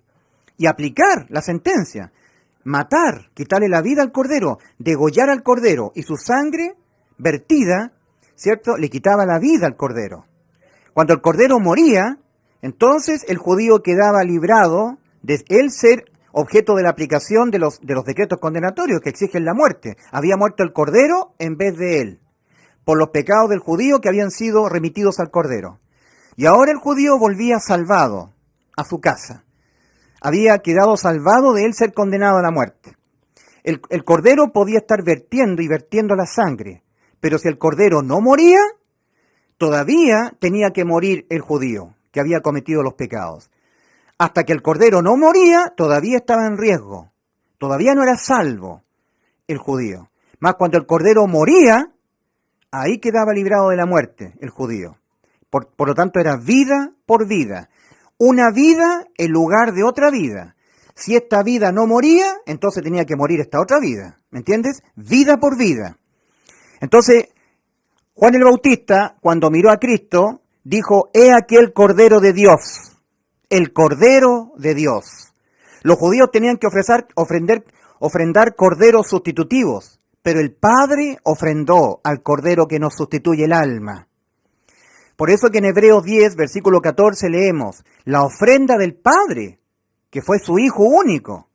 y aplicar la sentencia. Matar, quitarle la vida al cordero, degollar al cordero, y su sangre vertida, ¿cierto?, le quitaba la vida al cordero. Cuando el cordero moría, entonces el judío quedaba librado de él ser objeto de la aplicación de los decretos condenatorios que exigen la muerte. Había muerto el cordero en vez de él, por los pecados del judío que habían sido remitidos al cordero. Y ahora el judío volvía salvado a su casa. Había quedado salvado de él ser condenado a la muerte. El cordero podía estar vertiendo la sangre, pero si el cordero no moría, todavía tenía que morir el judío que había cometido los pecados. Hasta que el cordero no moría, todavía estaba en riesgo. Todavía no era salvo el judío. Más cuando el cordero moría, ahí quedaba librado de la muerte el judío. Por lo tanto, era vida por vida. Una vida en lugar de otra vida. Si esta vida no moría, entonces tenía que morir esta otra vida. ¿Me entiendes? Vida por vida. Entonces, Juan el Bautista, cuando miró a Cristo, dijo, he aquí el Cordero de Dios. El Cordero de Dios. Los judíos tenían que ofrendar corderos sustitutivos, pero el Padre ofrendó al Cordero que nos sustituye el alma. Por eso que en Hebreos 10, versículo 14 leemos, la ofrenda del Padre, que fue su Hijo único.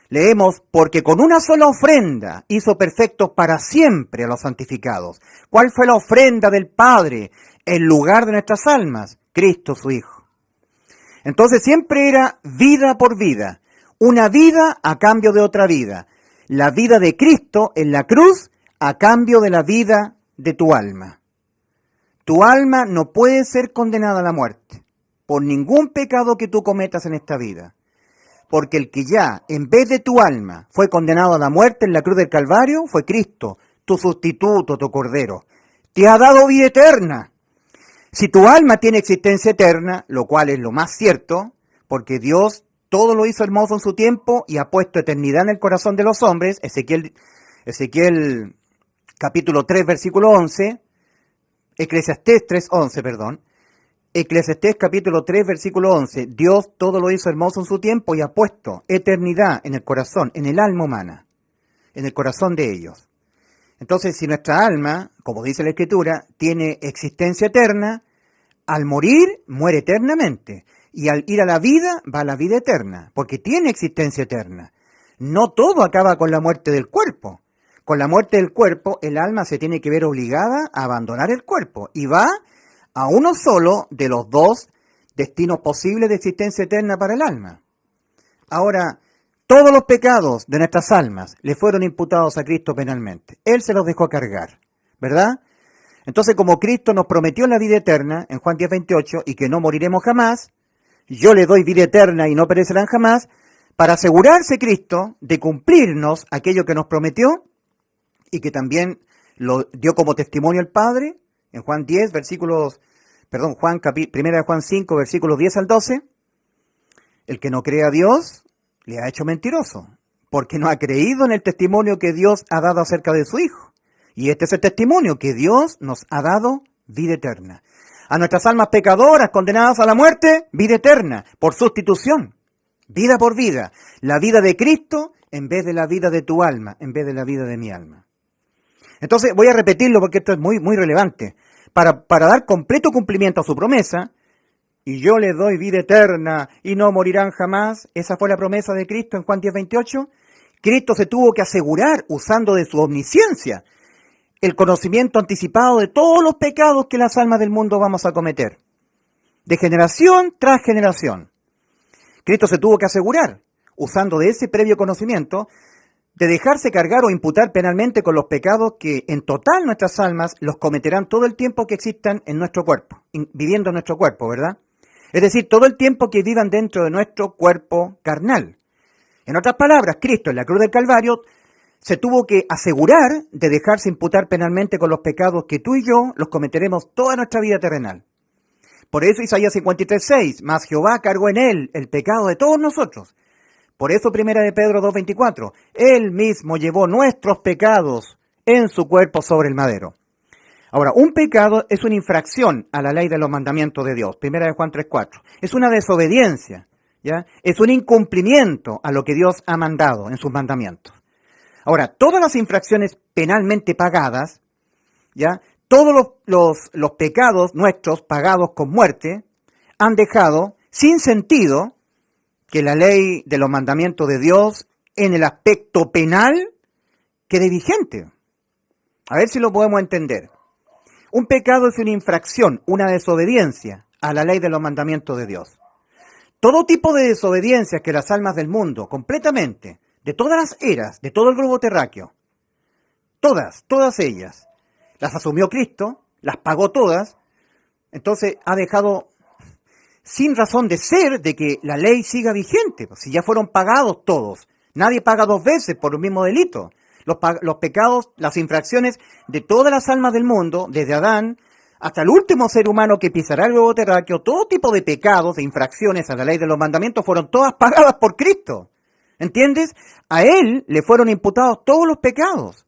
Leemos, porque con una sola ofrenda hizo perfectos para siempre a los santificados. ¿Cuál fue la ofrenda del Padre en lugar de nuestras almas? Cristo su Hijo. Entonces siempre era vida por vida, una vida a cambio de otra vida. La vida de Cristo en la cruz a cambio de la vida de tu alma. Tu alma no puede ser condenada a la muerte por ningún pecado que tú cometas en esta vida. Porque el que ya, en vez de tu alma, fue condenado a la muerte en la cruz del Calvario, fue Cristo, tu sustituto, tu Cordero. Te ha dado vida eterna. Si tu alma tiene existencia eterna, lo cual es lo más cierto, porque Dios todo lo hizo hermoso en su tiempo y ha puesto eternidad en el corazón de los hombres, Ezequiel capítulo 3, versículo 11, Eclesiastés 3:11, perdón. Eclesiastés capítulo 3, versículo 11. Dios todo lo hizo hermoso en su tiempo y ha puesto eternidad en el corazón, en el alma humana, en el corazón de ellos. Entonces, si nuestra alma, como dice la Escritura, tiene existencia eterna, al morir, muere eternamente. Y al ir a la vida, va a la vida eterna, porque tiene existencia eterna. No todo acaba con la muerte del cuerpo. Con la muerte del cuerpo, el alma se tiene que ver obligada a abandonar el cuerpo y va a uno solo de los dos destinos posibles de existencia eterna para el alma. Ahora, todos los pecados de nuestras almas le fueron imputados a Cristo penalmente. Él se los dejó cargar, ¿verdad? Entonces, como Cristo nos prometió la vida eterna en Juan 10:28 y que no moriremos jamás, yo le doy vida eterna y no perecerán jamás, para asegurarse Cristo de cumplirnos aquello que nos prometió y que también lo dio como testimonio el Padre en Juan 10, primera de Juan 5, versículos 10 al 12. El que no cree a Dios le ha hecho mentiroso, porque no ha creído en el testimonio que Dios ha dado acerca de su Hijo. Y este es el testimonio, que Dios nos ha dado vida eterna. A nuestras almas pecadoras, condenadas a la muerte, vida eterna, por sustitución, vida por vida. La vida de Cristo en vez de la vida de tu alma, en vez de la vida de mi alma. Entonces, voy a repetirlo porque esto es muy, muy relevante. Para dar completo cumplimiento a su promesa, y yo les doy vida eterna y no morirán jamás. Esa fue la promesa de Cristo en Juan 10:28. Cristo se tuvo que asegurar, usando de su omnisciencia, el conocimiento anticipado de todos los pecados que las almas del mundo vamos a cometer, de generación tras generación. Cristo se tuvo que asegurar, usando de ese previo conocimiento, de dejarse cargar o imputar penalmente con los pecados que en total nuestras almas los cometerán todo el tiempo que existan en nuestro cuerpo, viviendo en nuestro cuerpo, ¿verdad? Es decir, todo el tiempo que vivan dentro de nuestro cuerpo carnal. En otras palabras, Cristo en la cruz del Calvario se tuvo que asegurar de dejarse imputar penalmente con los pecados que tú y yo los cometeremos toda nuestra vida terrenal. Por eso Isaías 53:6, mas Jehová cargó en él el pecado de todos nosotros. Por eso Primera de Pedro 2:24, él mismo llevó nuestros pecados en su cuerpo sobre el madero. Ahora, un pecado es una infracción a la ley de los mandamientos de Dios. Primera de Juan 3:4. Es una desobediencia, ¿ya? Es un incumplimiento a lo que Dios ha mandado en sus mandamientos. Ahora, todas las infracciones penalmente pagadas, ¿ya? Todos los pecados nuestros pagados con muerte han dejado sin sentido que la ley de los mandamientos de Dios en el aspecto penal quede vigente. A ver si lo podemos entender. Un pecado es una infracción, una desobediencia a la ley de los mandamientos de Dios. Todo tipo de desobediencias que las almas del mundo, completamente, de todas las eras, de todo el globo terráqueo, todas ellas, las asumió Cristo, las pagó todas, entonces ha dejado sin razón de ser de que la ley siga vigente, si ya fueron pagados todos. Nadie paga dos veces por el mismo delito. Los pecados, las infracciones de todas las almas del mundo, desde Adán hasta el último ser humano que pisará el globo terráqueo, todo tipo de pecados, de infracciones a la ley de los mandamientos fueron todas pagadas por Cristo. ¿Entiendes? A Él le fueron imputados todos los pecados.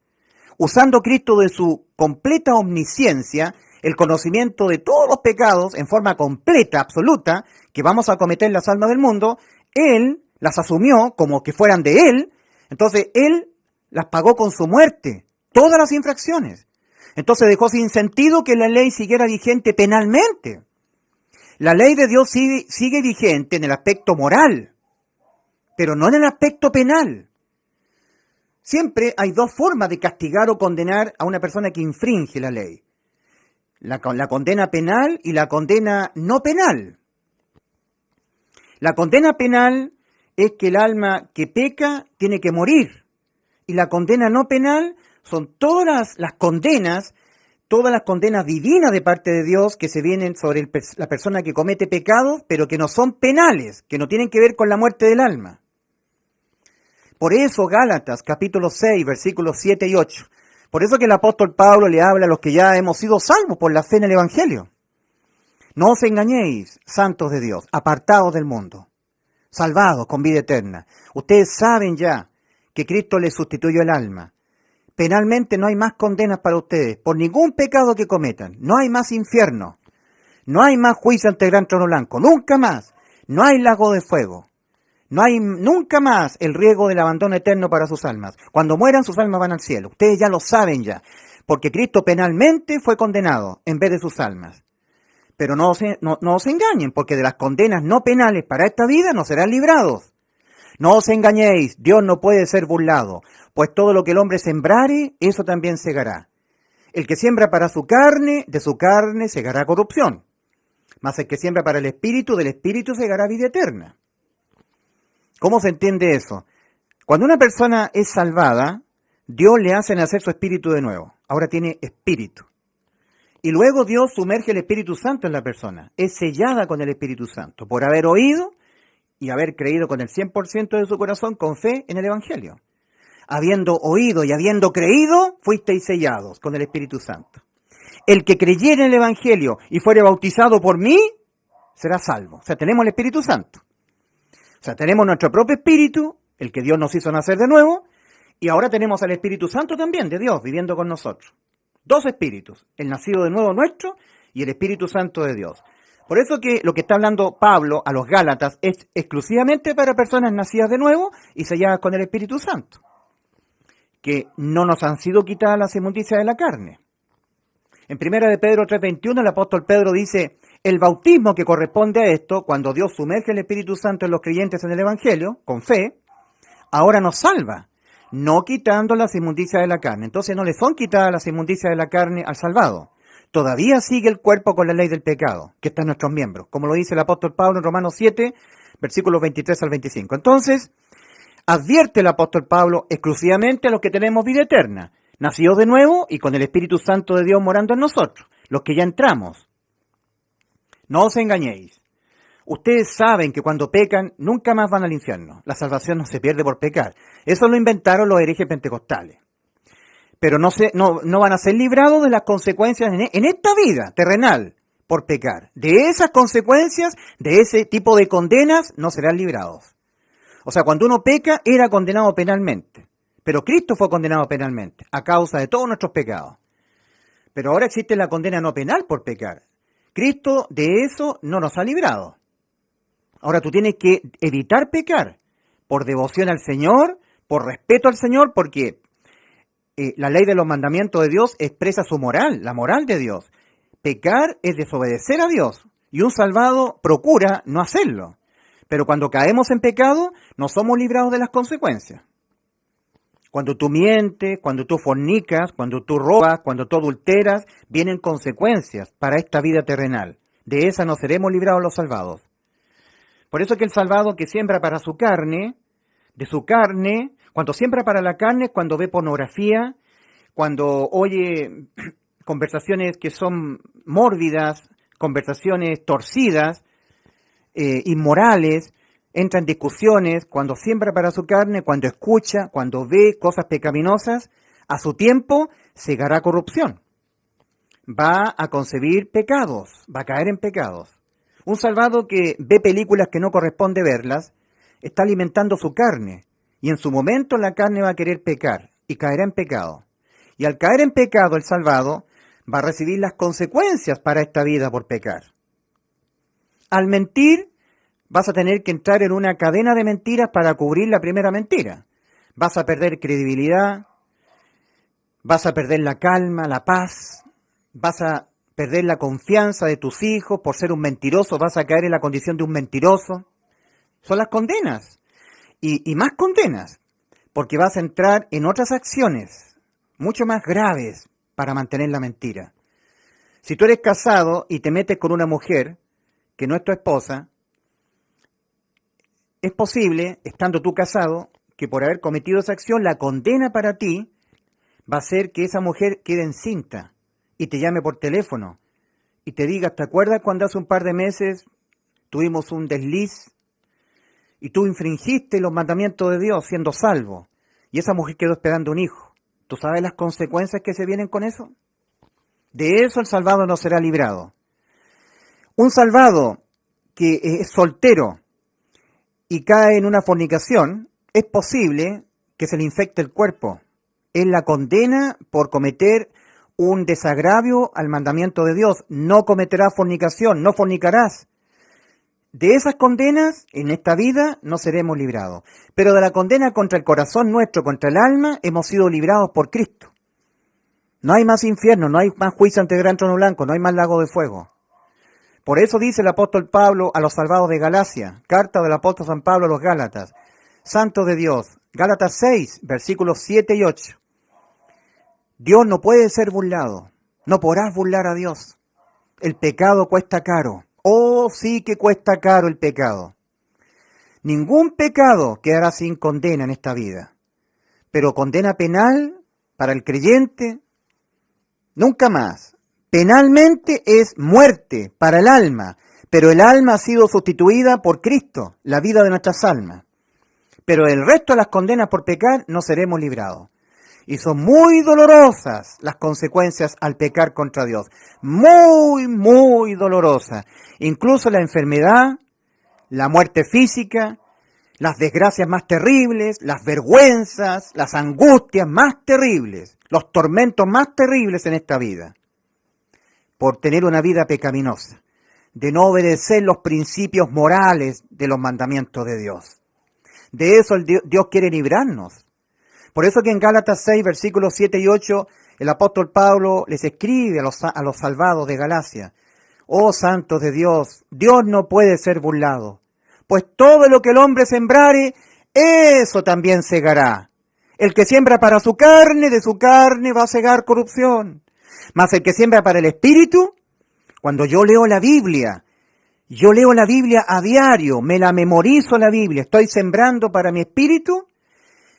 Usando Cristo de su completa omnisciencia, el conocimiento de todos los pecados en forma completa, absoluta, que vamos a cometer las almas del mundo, Él las asumió como que fueran de Él, entonces Él las pagó con su muerte, todas las infracciones. Entonces dejó sin sentido que la ley siguiera vigente penalmente. La ley de Dios sigue vigente en el aspecto moral, pero no en el aspecto penal. Siempre hay dos formas de castigar o condenar a una persona que infringe la ley. La condena penal y la condena no penal. La condena penal es que el alma que peca tiene que morir. Y la condena no penal son todas las condenas divinas de parte de Dios que se vienen sobre la persona que comete pecados, pero que no son penales, que no tienen que ver con la muerte del alma. Por eso Gálatas, capítulo 6, versículos 7 y 8. Por eso que el apóstol Pablo le habla a los que ya hemos sido salvos por la fe en el Evangelio. No os engañéis, santos de Dios, apartados del mundo, salvados con vida eterna. Ustedes saben ya que Cristo les sustituyó el alma. Penalmente no hay más condenas para ustedes, por ningún pecado que cometan. No hay más infierno. No hay más juicio ante el gran trono blanco. Nunca más. No hay lago de fuego. No hay nunca más el riesgo del abandono eterno para sus almas. Cuando mueran, sus almas van al cielo. Ustedes ya lo saben ya. Porque Cristo penalmente fue condenado en vez de sus almas. Pero no os engañen, porque de las condenas no penales para esta vida no serán librados. No os engañéis, Dios no puede ser burlado, pues todo lo que el hombre sembrare, eso también segará. El que siembra para su carne, de su carne segará corrupción. Mas el que siembra para el espíritu, del espíritu segará vida eterna. ¿Cómo se entiende eso? Cuando una persona es salvada, Dios le hace nacer su espíritu de nuevo. Ahora tiene espíritu. Y luego Dios sumerge el Espíritu Santo en la persona. Es sellada con el Espíritu Santo por haber oído y haber creído con el 100% de su corazón, con fe en el Evangelio. Habiendo oído y habiendo creído, fuisteis sellados con el Espíritu Santo. El que creyere en el Evangelio y fuere bautizado por mí, será salvo. O sea, tenemos el Espíritu Santo. O sea, tenemos nuestro propio Espíritu, el que Dios nos hizo nacer de nuevo, y ahora tenemos al Espíritu Santo también, de Dios, viviendo con nosotros. Dos espíritus, el nacido de nuevo nuestro y el Espíritu Santo de Dios. Por eso que lo que está hablando Pablo a los Gálatas es exclusivamente para personas nacidas de nuevo y selladas con el Espíritu Santo, que no nos han sido quitadas las inmundicias de la carne. En 1 de Pedro 3:21 el apóstol Pedro dice, El bautismo que corresponde a esto, cuando Dios sumerge el Espíritu Santo en los creyentes en el Evangelio, con fe, ahora nos salva, no quitando las inmundicias de la carne. Entonces no le son quitadas las inmundicias de la carne al salvado. Todavía sigue el cuerpo con la ley del pecado, que está en nuestros miembros, como lo dice el apóstol Pablo en Romanos 7, versículos 23 al 25. Entonces, advierte el apóstol Pablo exclusivamente a los que tenemos vida eterna, nacidos de nuevo y con el Espíritu Santo de Dios morando en nosotros, los que ya entramos. No os engañéis. Ustedes saben que cuando pecan, nunca más van al infierno. La salvación no se pierde por pecar. Eso lo inventaron los herejes pentecostales. Pero no van a ser librados de las consecuencias en esta vida terrenal por pecar. De esas consecuencias, de ese tipo de condenas, no serán librados. O sea, cuando uno peca, era condenado penalmente. Pero Cristo fue condenado penalmente, a causa de todos nuestros pecados. Pero ahora existe la condena no penal por pecar. Cristo de eso no nos ha librado. Ahora tú tienes que evitar pecar por devoción al Señor, por respeto al Señor, porque la ley de los mandamientos de Dios expresa su moral, la moral de Dios. Pecar es desobedecer a Dios y un salvado procura no hacerlo. Pero cuando caemos en pecado, no somos librados de las consecuencias. Cuando tú mientes, cuando tú fornicas, cuando tú robas, cuando tú adulteras, vienen consecuencias para esta vida terrenal. De esa no seremos librados los salvados. Por eso que el salvado que siembra para su carne, de su carne, cuando siembra para la carne, cuando ve pornografía, cuando oye conversaciones que son mórbidas, conversaciones torcidas, inmorales, entra en discusiones, cuando siembra para su carne, cuando escucha, cuando ve cosas pecaminosas, a su tiempo segará corrupción. Va a concebir pecados, va a caer en pecados. Un salvado que ve películas que no corresponde verlas, está alimentando su carne, y en su momento la carne va a querer pecar, y caerá en pecado. Y al caer en pecado el salvado va a recibir las consecuencias para esta vida por pecar. Al mentir, vas a tener que entrar en una cadena de mentiras para cubrir la primera mentira. Vas a perder credibilidad, vas a perder la calma, la paz, vas a perder la confianza de tus hijos por ser un mentiroso, vas a caer en la condición de un mentiroso. Son las condenas, y más condenas, porque vas a entrar en otras acciones mucho más graves para mantener la mentira. Si tú eres casado y te metes con una mujer que no es tu esposa, es posible, estando tú casado, que por haber cometido esa acción, la condena para ti va a ser que esa mujer quede encinta y te llame por teléfono y te diga, ¿te acuerdas cuando hace un par de meses tuvimos un desliz y tú infringiste los mandamientos de Dios siendo salvo y esa mujer quedó esperando un hijo? ¿Tú sabes las consecuencias que se vienen con eso? De eso el salvado no será librado. Un salvado que es soltero y cae en una fornicación, es posible que se le infecte el cuerpo. Es la condena por cometer un desagravio al mandamiento de Dios. No cometerás fornicación, no fornicarás. De esas condenas, en esta vida, no seremos librados. Pero de la condena contra el corazón nuestro, contra el alma, hemos sido librados por Cristo. No hay más infierno, no hay más juicio ante el gran trono blanco, no hay más lago de fuego. Por eso dice el apóstol Pablo a los salvados de Galacia, carta del apóstol San Pablo a los Gálatas, santos de Dios, Gálatas 6, versículos 7 y 8. Dios no puede ser burlado, no podrás burlar a Dios. El pecado cuesta caro. Oh, sí que cuesta caro el pecado. Ningún pecado quedará sin condena en esta vida, pero condena penal para el creyente, nunca más. Penalmente es muerte para el alma, pero el alma ha sido sustituida por Cristo, la vida de nuestras almas. Pero el resto de las condenas por pecar no seremos librados. Y son muy dolorosas las consecuencias al pecar contra Dios. Muy, muy dolorosas. Incluso la enfermedad, la muerte física, las desgracias más terribles, las vergüenzas, las angustias más terribles, los tormentos más terribles en esta vida. Por tener una vida pecaminosa, de no obedecer los principios morales de los mandamientos de Dios. De eso Dios quiere librarnos. Por eso que en Gálatas 6, versículos 7 y 8, el apóstol Pablo les escribe a los salvados de Galacia, Oh santos de Dios, Dios no puede ser burlado, pues todo lo que el hombre sembrare, eso también segará. El que siembra para su carne, de su carne va a segar corrupción. Mas el que siembra para el Espíritu, cuando yo leo la Biblia a diario, me la memorizo la Biblia, estoy sembrando para mi espíritu,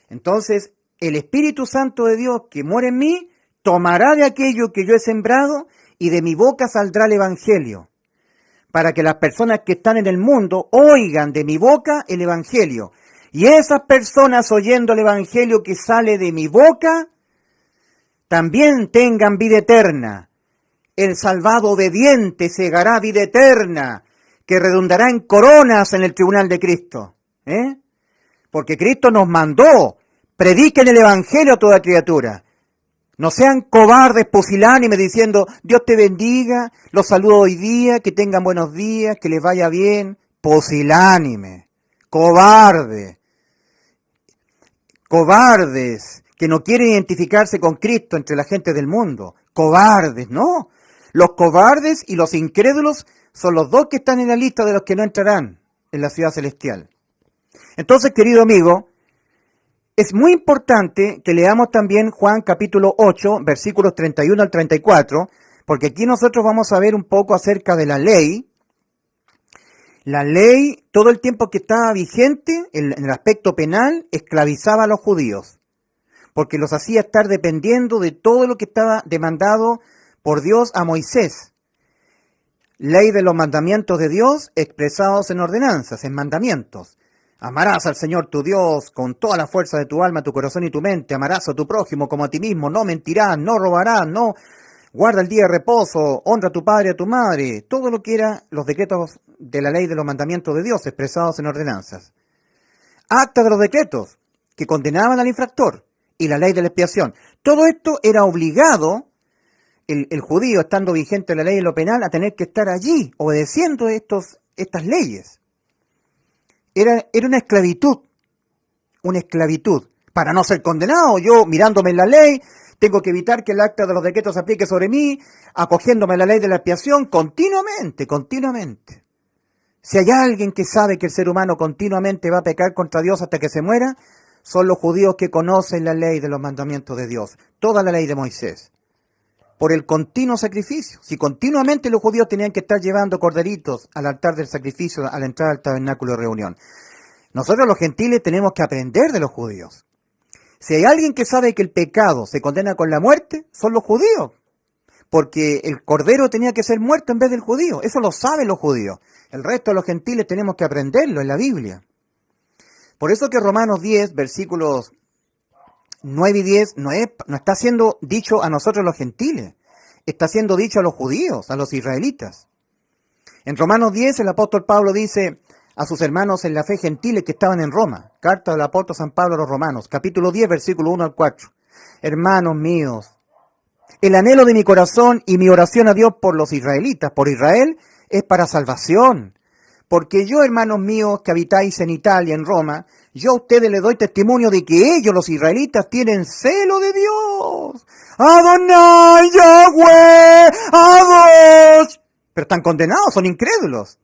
entonces el Espíritu Santo de Dios que mora en mí, tomará de aquello que yo he sembrado y de mi boca saldrá el Evangelio, para que las personas que están en el mundo oigan de mi boca el Evangelio. Y esas personas oyendo el Evangelio que sale de mi boca, también tengan vida eterna. El salvado obediente segará vida eterna, que redundará en coronas en el tribunal de Cristo. Porque Cristo nos mandó, prediquen el Evangelio a toda criatura. No sean cobardes, pusilánimes, diciendo, Dios te bendiga, los saludo hoy día, que tengan buenos días, que les vaya bien. Pusilánime, cobarde, cobardes, que no quieren identificarse con Cristo entre la gente del mundo. Cobardes, ¿no? Los cobardes y los incrédulos son los dos que están en la lista de los que no entrarán en la ciudad celestial. Entonces, querido amigo, es muy importante que leamos también Juan capítulo 8, versículos 31 al 34, porque aquí nosotros vamos a ver un poco acerca de la ley. La ley, todo el tiempo que estaba vigente, en el aspecto penal, esclavizaba a los judíos, porque los hacía estar dependiendo de todo lo que estaba demandado por Dios a Moisés. Ley de los mandamientos de Dios expresados en ordenanzas, en mandamientos. Amarás al Señor tu Dios con toda la fuerza de tu alma, tu corazón y tu mente. Amarás a tu prójimo como a ti mismo. No mentirás, no robarás, no guarda el día de reposo, honra a tu padre y a tu madre. Todo lo que eran los decretos de la ley de los mandamientos de Dios expresados en ordenanzas. Acta de los decretos que condenaban al infractor y la ley de la expiación. Todo esto era obligado, el judío estando vigente la ley de lo penal, a tener que estar allí obedeciendo estas leyes. Era una esclavitud, para no ser condenado. Yo, mirándome en la ley, tengo que evitar que el acta de los decretos se aplique sobre mí, acogiéndome a la ley de la expiación continuamente. Si hay alguien que sabe que el ser humano continuamente va a pecar contra Dios hasta que se muera, son los judíos que conocen la ley de los mandamientos de Dios, toda la ley de Moisés, por el continuo sacrificio. Si continuamente los judíos tenían que estar llevando corderitos al altar del sacrificio al entrar al tabernáculo de reunión. Nosotros los gentiles tenemos que aprender de los judíos. Si hay alguien que sabe que el pecado se condena con la muerte, son los judíos. Porque el cordero tenía que ser muerto en vez del judío. Eso lo saben los judíos. El resto de los gentiles tenemos que aprenderlo en la Biblia. Por eso que Romanos 10, versículos 9 y 10, no está siendo dicho a nosotros los gentiles. Está siendo dicho a los judíos, a los israelitas. En Romanos 10 el apóstol Pablo dice a sus hermanos en la fe gentiles que estaban en Roma. Carta del apóstol San Pablo a los Romanos, capítulo 10, versículo 1 al 4. Hermanos míos, el anhelo de mi corazón y mi oración a Dios por los israelitas, por Israel, es para salvación. Porque yo, hermanos míos, que habitáis en Italia, en Roma, yo a ustedes les doy testimonio de que ellos, los israelitas, tienen celo de Dios. Adonai, Yahweh, Adosh. Pero están condenados, son incrédulos.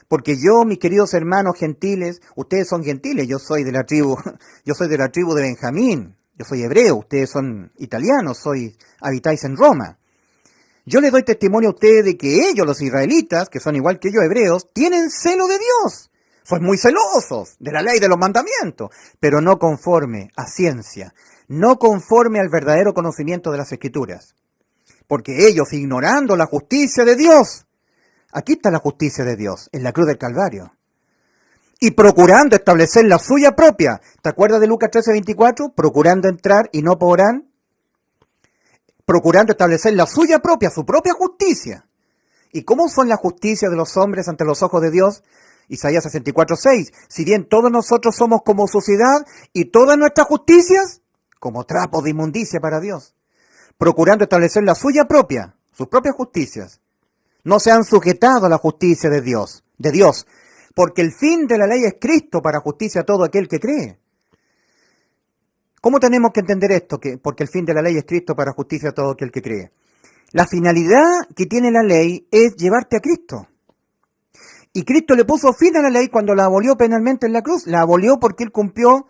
Porque yo, mis queridos hermanos gentiles, ustedes son gentiles, yo soy de la tribu de Benjamín, yo soy hebreo, ustedes son italianos, habitáis en Roma. Yo les doy testimonio a ustedes de que ellos, los israelitas, que son igual que yo, hebreos, tienen celo de Dios. Son muy celosos de la ley de los mandamientos, pero no conforme a ciencia, no conforme al verdadero conocimiento de las Escrituras. Porque ellos, ignorando la justicia de Dios, aquí está la justicia de Dios, en la cruz del Calvario, y procurando establecer la suya propia. ¿Te acuerdas de Lucas 13:24? Procurando entrar y no podrán. Procurando establecer la suya propia, su propia justicia. ¿Y cómo son las justicias de los hombres ante los ojos de Dios? Isaías 64:6. Si bien todos nosotros somos como suciedad y todas nuestras justicias como trapos de inmundicia para Dios. Procurando establecer la suya propia, sus propias justicias. No se han sujetado a la justicia de Dios, porque el fin de la ley es Cristo para justicia a todo aquel que cree. ¿Cómo tenemos que entender esto? Porque el fin de la ley es Cristo para justicia a todo aquel que cree. La finalidad que tiene la ley es llevarte a Cristo. Y Cristo le puso fin a la ley cuando la abolió penalmente en la cruz. La abolió porque Él cumplió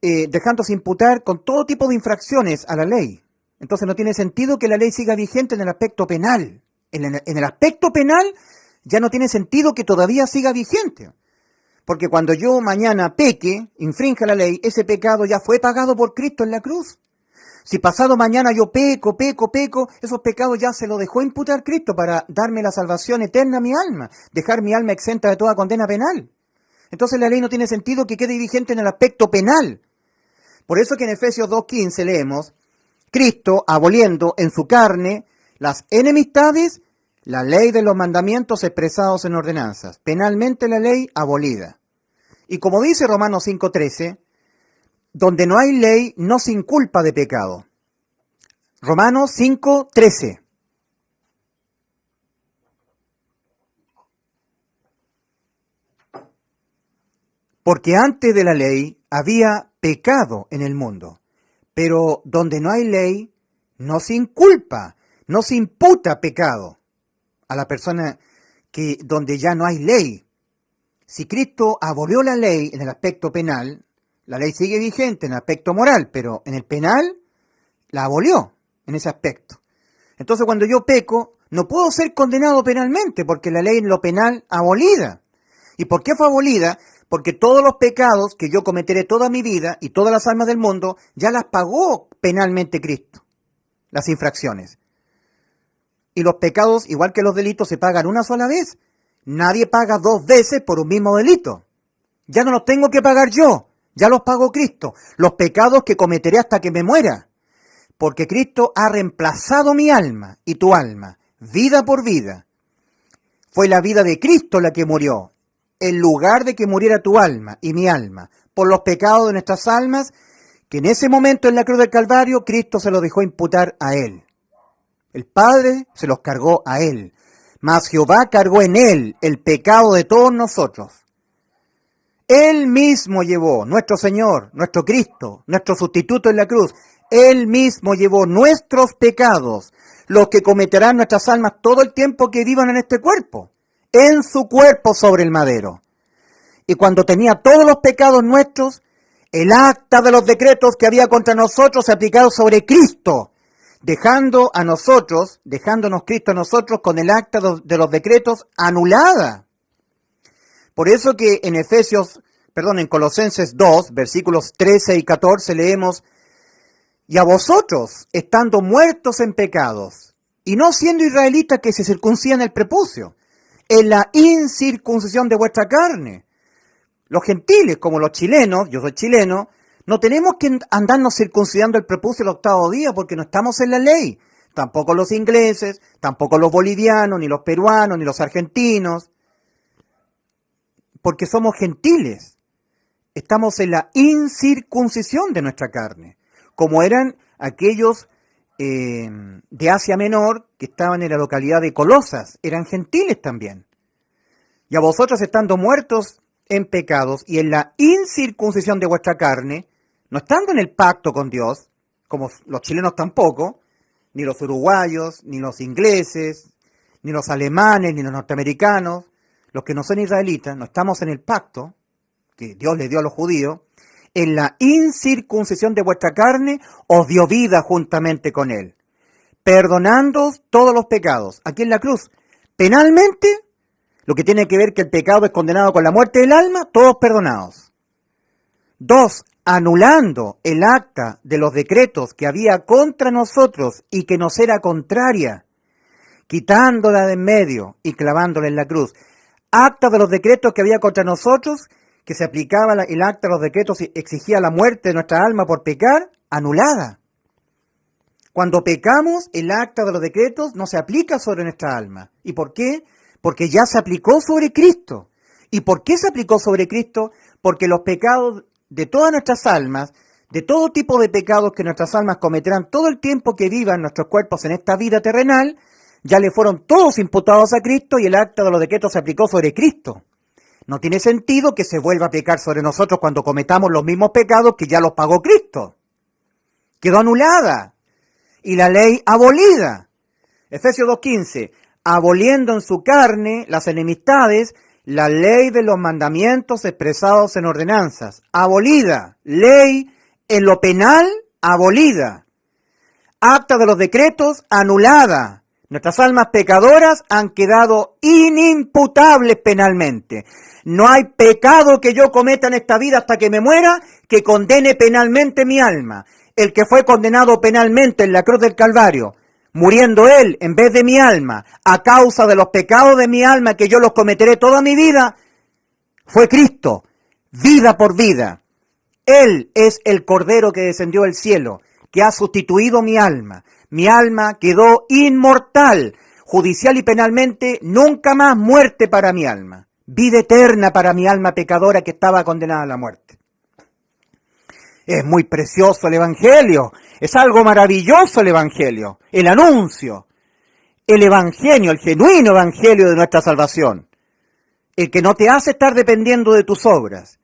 dejándose imputar con todo tipo de infracciones a la ley. Entonces no tiene sentido que la ley siga vigente en el aspecto penal. En el aspecto penal ya no tiene sentido que todavía siga vigente. Porque cuando yo mañana peque, infrinja la ley, ese pecado ya fue pagado por Cristo en la cruz. Si pasado mañana yo peco, esos pecados ya se los dejó imputar Cristo para darme la salvación eterna a mi alma, dejar mi alma exenta de toda condena penal. Entonces la ley no tiene sentido que quede vigente en el aspecto penal. Por eso que en Efesios 2:15 leemos, Cristo aboliendo en su carne las enemistades, la ley de los mandamientos expresados en ordenanzas, penalmente la ley abolida. Y como dice Romanos 5:13, donde no hay ley, no se inculpa de pecado. Romanos 5:13. Porque antes de la ley había pecado en el mundo, pero donde no hay ley, no se inculpa, no se imputa pecado a la persona que donde ya no hay ley. Si Cristo abolió la ley en el aspecto penal, la ley sigue vigente en el aspecto moral, pero en el penal la abolió en ese aspecto. Entonces cuando yo peco, no puedo ser condenado penalmente porque la ley en lo penal abolida. ¿Y por qué fue abolida? Porque todos los pecados que yo cometeré toda mi vida y todas las almas del mundo ya las pagó penalmente Cristo, las infracciones. Y los pecados, igual que los delitos, se pagan una sola vez. Nadie paga dos veces por un mismo delito. Ya no los tengo que pagar yo. Ya los pagó Cristo, los pecados que cometeré hasta que me muera, porque Cristo ha reemplazado mi alma y tu alma, vida por vida. Fue la vida de Cristo la que murió, en lugar de que muriera tu alma y mi alma, por los pecados de nuestras almas, que en ese momento en la cruz del Calvario, Cristo se los dejó imputar a Él. El Padre se los cargó a Él, mas Jehová cargó en Él el pecado de todos nosotros. Él mismo llevó, nuestro Señor, nuestro Cristo, nuestro sustituto en la cruz, Él mismo llevó nuestros pecados, los que cometerán nuestras almas todo el tiempo que vivan en este cuerpo, en su cuerpo sobre el madero. Y cuando tenía todos los pecados nuestros, el acta de los decretos que había contra nosotros se aplicaba sobre Cristo, dejándonos Cristo a nosotros con el acta de los decretos anulada. Por eso que en Colosenses 2, versículos 13 y 14 leemos, y a vosotros, estando muertos en pecados, y no siendo israelitas que se circuncidan el prepucio, en la incircuncisión de vuestra carne. Los gentiles, como los chilenos, yo soy chileno, no tenemos que andarnos circuncidando el prepucio el octavo día porque no estamos en la ley. Tampoco los ingleses, tampoco los bolivianos, ni los peruanos, ni los argentinos. Porque somos gentiles, estamos en la incircuncisión de nuestra carne, como eran aquellos de Asia Menor que estaban en la localidad de Colosas, eran gentiles también. Y a vosotros estando muertos en pecados y en la incircuncisión de vuestra carne, no estando en el pacto con Dios, como los chilenos tampoco, ni los uruguayos, ni los ingleses, ni los alemanes, ni los norteamericanos, los que no son israelitas, no estamos en el pacto que Dios le dio a los judíos, en la incircuncisión de vuestra carne os dio vida juntamente con Él, perdonándoos todos los pecados. Aquí en la cruz, penalmente, lo que tiene que ver que el pecado es condenado con la muerte del alma, todos perdonados. 2, anulando el acta de los decretos que había contra nosotros y que nos era contraria, quitándola de en medio y clavándola en la cruz. Acta de los decretos que había contra nosotros, que se aplicaba el acta de los decretos y exigía la muerte de nuestra alma por pecar, anulada. Cuando pecamos, el acta de los decretos no se aplica sobre nuestra alma. ¿Y por qué? Porque ya se aplicó sobre Cristo. ¿Y por qué se aplicó sobre Cristo? Porque los pecados de todas nuestras almas, de todo tipo de pecados que nuestras almas cometerán todo el tiempo que vivan nuestros cuerpos en esta vida terrenal, ya le fueron todos imputados a Cristo y el acta de los decretos se aplicó sobre Cristo. No tiene sentido que se vuelva a pecar sobre nosotros cuando cometamos los mismos pecados que ya los pagó Cristo. Quedó anulada y la ley abolida. Efesios 2:15, aboliendo en su carne las enemistades, la ley de los mandamientos expresados en ordenanzas. Abolida. Ley en lo penal, abolida. Acta de los decretos, anulada. Nuestras almas pecadoras han quedado inimputables penalmente. No hay pecado que yo cometa en esta vida hasta que me muera que condene penalmente mi alma. El que fue condenado penalmente en la cruz del Calvario, muriendo él en vez de mi alma, a causa de los pecados de mi alma que yo los cometeré toda mi vida, fue Cristo, vida por vida. Él es el Cordero que descendió del cielo, que ha sustituido mi alma. Mi alma quedó inmortal, judicial y penalmente, nunca más muerte para mi alma. Vida eterna para mi alma pecadora que estaba condenada a la muerte. Es muy precioso el Evangelio, es algo maravilloso el Evangelio, el anuncio, el Evangelio, el genuino Evangelio de nuestra salvación. El que no te hace estar dependiendo de tus obras,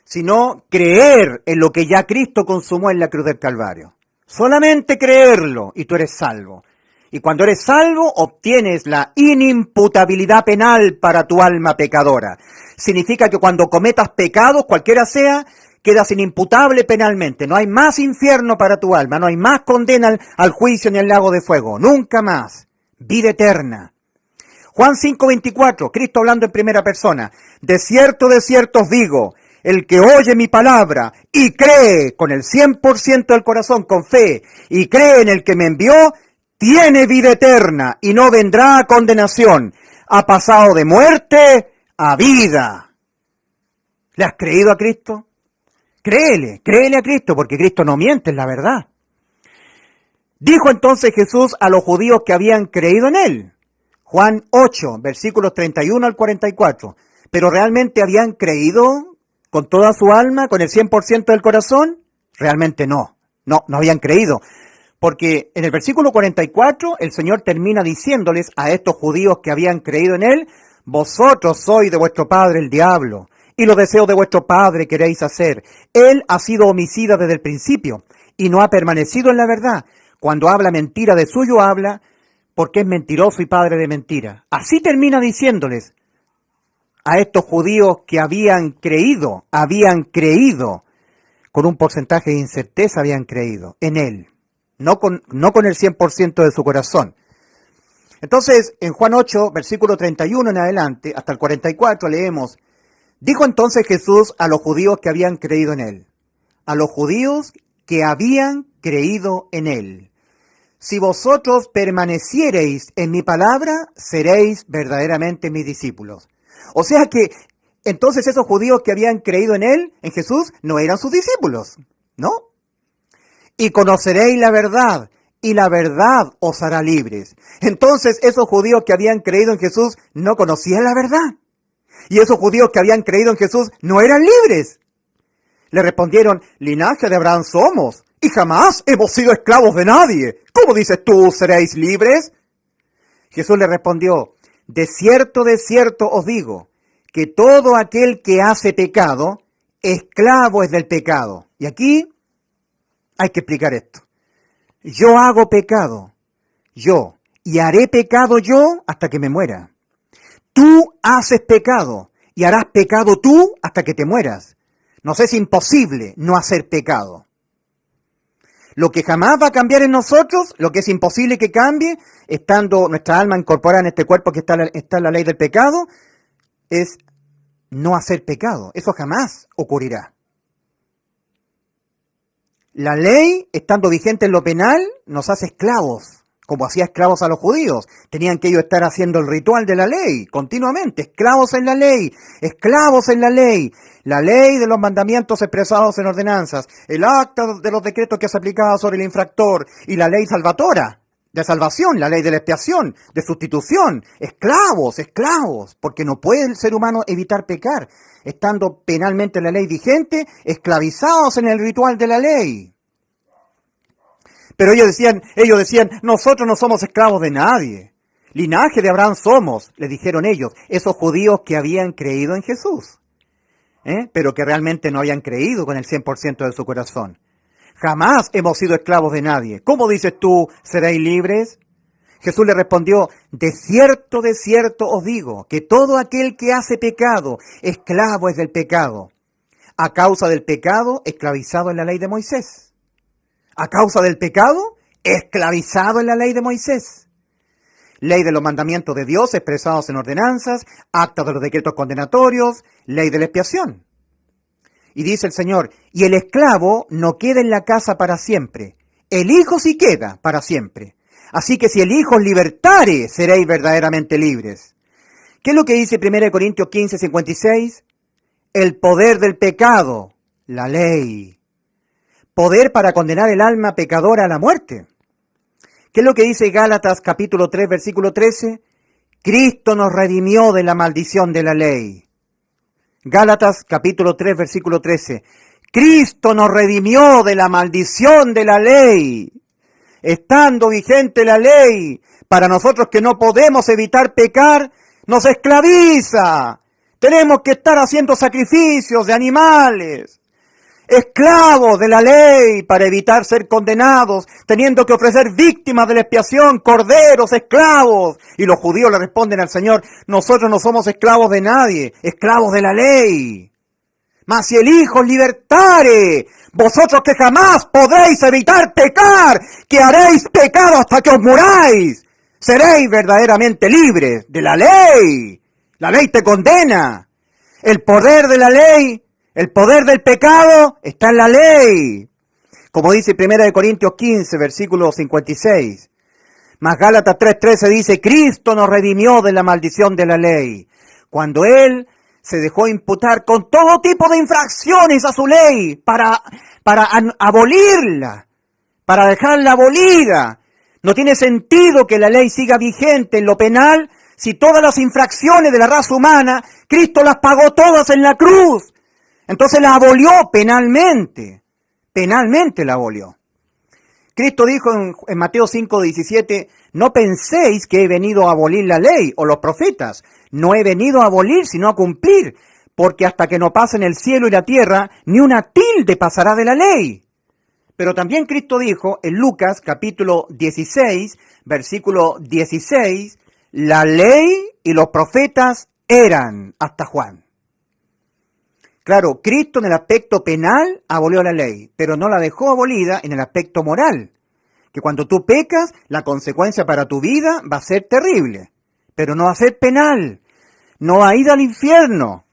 sino creer en lo que ya Cristo consumó en la cruz del Calvario. Solamente creerlo y tú eres salvo. Y cuando eres salvo, obtienes la inimputabilidad penal para tu alma pecadora. Significa que cuando cometas pecados, cualquiera sea, quedas inimputable penalmente. No hay más infierno para tu alma, no hay más condena al juicio ni al lago de fuego. Nunca más. Vida eterna. Juan 5:24, Cristo hablando en primera persona. De cierto os digo, el que oye mi palabra y cree con el 100% del corazón, con fe, y cree en el que me envió, tiene vida eterna y no vendrá a condenación. Ha pasado de muerte a vida. ¿Le has creído a Cristo? Créele a Cristo, porque Cristo no miente, es la verdad. Dijo entonces Jesús a los judíos que habían creído en él. Juan 8, versículos 31 al 44. ¿Pero realmente habían creído con toda su alma, con el 100% del corazón? Realmente no. No habían creído. Porque en el versículo 44 el Señor termina diciéndoles a estos judíos que habían creído en él, vosotros sois de vuestro padre el diablo, y los deseos de vuestro padre queréis hacer. Él ha sido homicida desde el principio, y no ha permanecido en la verdad. Cuando habla mentira, de suyo habla, porque es mentiroso y padre de mentira. Así termina diciéndoles a estos judíos que habían creído, con un porcentaje de incerteza habían creído en él, no con el 100% de su corazón. Entonces, en Juan 8, versículo 31 en adelante, hasta el 44, leemos, dijo entonces Jesús a los judíos que habían creído en él, a los judíos que habían creído en él, si vosotros permaneciereis en mi palabra, seréis verdaderamente mis discípulos. O sea que, entonces esos judíos que habían creído en él, en Jesús, no eran sus discípulos, ¿no? Y conoceréis la verdad, y la verdad os hará libres. Entonces esos judíos que habían creído en Jesús no conocían la verdad. Y esos judíos que habían creído en Jesús no eran libres. Le respondieron, linaje de Abraham somos, y jamás hemos sido esclavos de nadie. ¿Cómo dices tú, seréis libres? Jesús le respondió, de cierto os digo, que todo aquel que hace pecado, esclavo es del pecado. Y aquí hay que explicar esto. Yo hago pecado, y haré pecado yo hasta que me muera. Tú haces pecado, y harás pecado tú hasta que te mueras. Nos es imposible no hacer pecado. Lo que jamás va a cambiar en nosotros, lo que es imposible que cambie, estando nuestra alma incorporada en este cuerpo que está en la ley del pecado, es no hacer pecado. Eso jamás ocurrirá. La ley, estando vigente en lo penal, nos hace esclavos, como hacía esclavos a los judíos. Tenían que ellos estar haciendo el ritual de la ley, continuamente, esclavos en la ley, esclavos en la ley. La ley de los mandamientos expresados en ordenanzas, el acta de los decretos que se aplicaba sobre el infractor y la ley salvatora, de salvación, la ley de la expiación, de sustitución. Esclavos, porque no puede el ser humano evitar pecar, estando penalmente la ley vigente, esclavizados en el ritual de la ley. Pero ellos decían, nosotros no somos esclavos de nadie. Linaje de Abraham somos, le dijeron ellos, esos judíos que habían creído en Jesús. Pero que realmente no habían creído con el 100% de su corazón. Jamás hemos sido esclavos de nadie. ¿Cómo dices tú, seréis libres? Jesús le respondió, de cierto os digo, que todo aquel que hace pecado, esclavo es del pecado. A causa del pecado, esclavizado en la ley de Moisés. A causa del pecado, esclavizado en la ley de Moisés. Ley de los mandamientos de Dios expresados en ordenanzas, actas de los decretos condenatorios, ley de la expiación. Y dice el Señor, y el esclavo no queda en la casa para siempre, el Hijo sí queda para siempre. Así que si el Hijo os libertare, seréis verdaderamente libres. ¿Qué es lo que dice 1 Corintios 15, 56? El poder del pecado, la ley. Poder para condenar el alma pecadora a la muerte. ¿Qué es lo que dice Gálatas capítulo 3, versículo 13? Cristo nos redimió de la maldición de la ley. Gálatas capítulo 3, versículo 13. Cristo nos redimió de la maldición de la ley. Estando vigente la ley, para nosotros que no podemos evitar pecar, nos esclaviza. Tenemos que estar haciendo sacrificios de animales, esclavos de la ley para evitar ser condenados, teniendo que ofrecer víctimas de la expiación, corderos, esclavos. Y los judíos le responden al Señor, nosotros no somos esclavos de nadie, esclavos de la ley. Mas si el Hijo os libertare, vosotros que jamás podréis evitar pecar, que haréis pecado hasta que os muráis, seréis verdaderamente libres de la ley. La ley te condena. El poder de la ley, el poder del pecado está en la ley. Como dice 1 Corintios 15, versículo 56. Mas Gálatas 3:13 dice, Cristo nos redimió de la maldición de la ley, cuando Él se dejó imputar con todo tipo de infracciones a su ley para abolirla, para dejarla abolida. No tiene sentido que la ley siga vigente en lo penal si todas las infracciones de la raza humana, Cristo las pagó todas en la cruz. Entonces la abolió penalmente la abolió. Cristo dijo en Mateo 5:17, no penséis que he venido a abolir la ley o los profetas. No he venido a abolir, sino a cumplir, porque hasta que no pasen el cielo y la tierra, ni una tilde pasará de la ley. Pero también Cristo dijo en Lucas capítulo 16, versículo 16, la ley y los profetas eran hasta Juan. Claro, Cristo en el aspecto penal abolió la ley, pero no la dejó abolida en el aspecto moral. Que cuando tú pecas, la consecuencia para tu vida va a ser terrible, pero no va a ser penal. No va a ir al infierno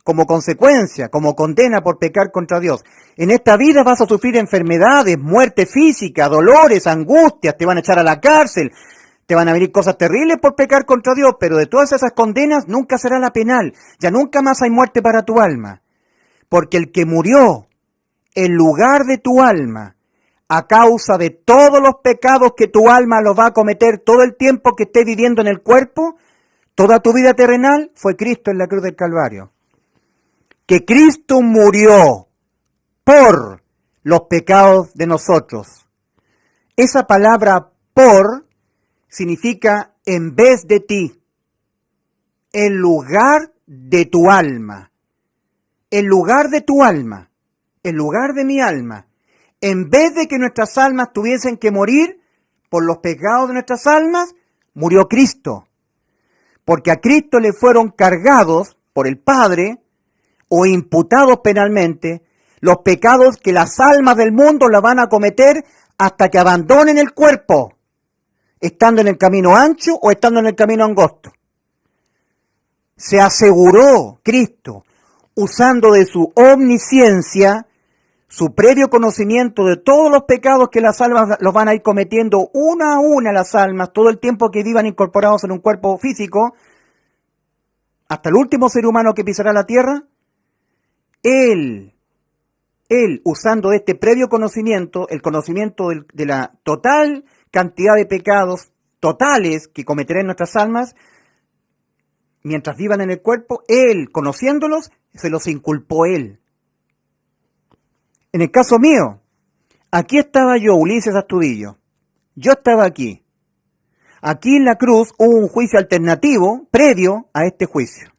como consecuencia, como condena por pecar contra Dios. En esta vida vas a sufrir enfermedades, muerte física, dolores, angustias, te van a echar a la cárcel, te van a venir cosas terribles por pecar contra Dios, pero de todas esas condenas nunca será la penal. Ya nunca más hay muerte para tu alma. Porque el que murió en lugar de tu alma, a causa de todos los pecados que tu alma los va a cometer todo el tiempo que esté viviendo en el cuerpo, toda tu vida terrenal, fue Cristo en la cruz del Calvario. Que Cristo murió por los pecados de nosotros. Esa palabra por significa en vez de ti, en lugar de tu alma. En lugar de tu alma, en lugar de mi alma, en vez de que nuestras almas tuviesen que morir por los pecados de nuestras almas, murió Cristo. Porque a Cristo le fueron cargados por el Padre o imputados penalmente los pecados que las almas del mundo la van a cometer hasta que abandonen el cuerpo, estando en el camino ancho o estando en el camino angosto. Se aseguró Cristo, usando de su omnisciencia, su previo conocimiento de todos los pecados que las almas los van a ir cometiendo una a una las almas, todo el tiempo que vivan incorporados en un cuerpo físico, hasta el último ser humano que pisará la tierra. Él, usando este previo conocimiento, el conocimiento de la total cantidad de pecados totales que cometerán nuestras almas, mientras vivan en el cuerpo, Él, conociéndolos, se los inculpó Él. En el caso mío, aquí estaba yo, Ulises Astudillo. Yo estaba aquí. Aquí en la cruz hubo un juicio alternativo previo a este juicio.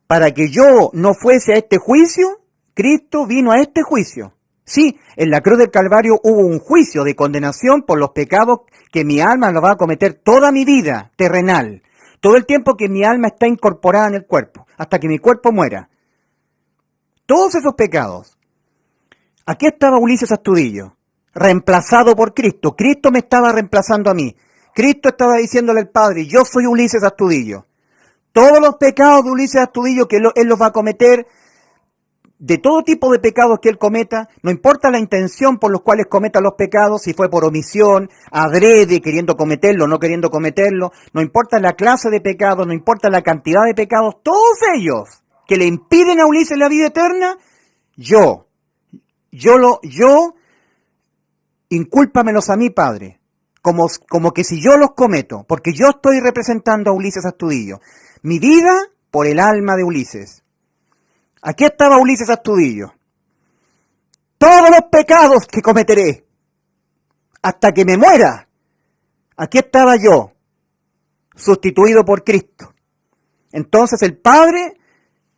Para que yo no fuese a este juicio, Cristo vino a este juicio. Sí, en la cruz del Calvario hubo un juicio de condenación por los pecados que mi alma lo va a cometer toda mi vida terrenal, todo el tiempo que mi alma está incorporada en el cuerpo, hasta que mi cuerpo muera. Todos esos pecados. Aquí estaba Ulises Astudillo, reemplazado por Cristo. Cristo me estaba reemplazando a mí. Cristo estaba diciéndole al Padre, yo soy Ulises Astudillo. Todos los pecados de Ulises Astudillo que él los va a cometer, de todo tipo de pecados que él cometa, no importa la intención por los cuales cometa los pecados, si fue por omisión, adrede, queriendo cometerlo, no queriendo cometerlo, no importa la clase de pecados, no importa la cantidad de pecados, todos ellos que le impiden a Ulises la vida eterna, incúlpamelos a mí, Padre, como que si yo los cometo, porque yo estoy representando a Ulises Astudillo. Mi vida por el alma de Ulises. Aquí estaba Ulises Astudillo. Todos los pecados que cometeré hasta que me muera. Aquí estaba yo, sustituido por Cristo. Entonces el Padre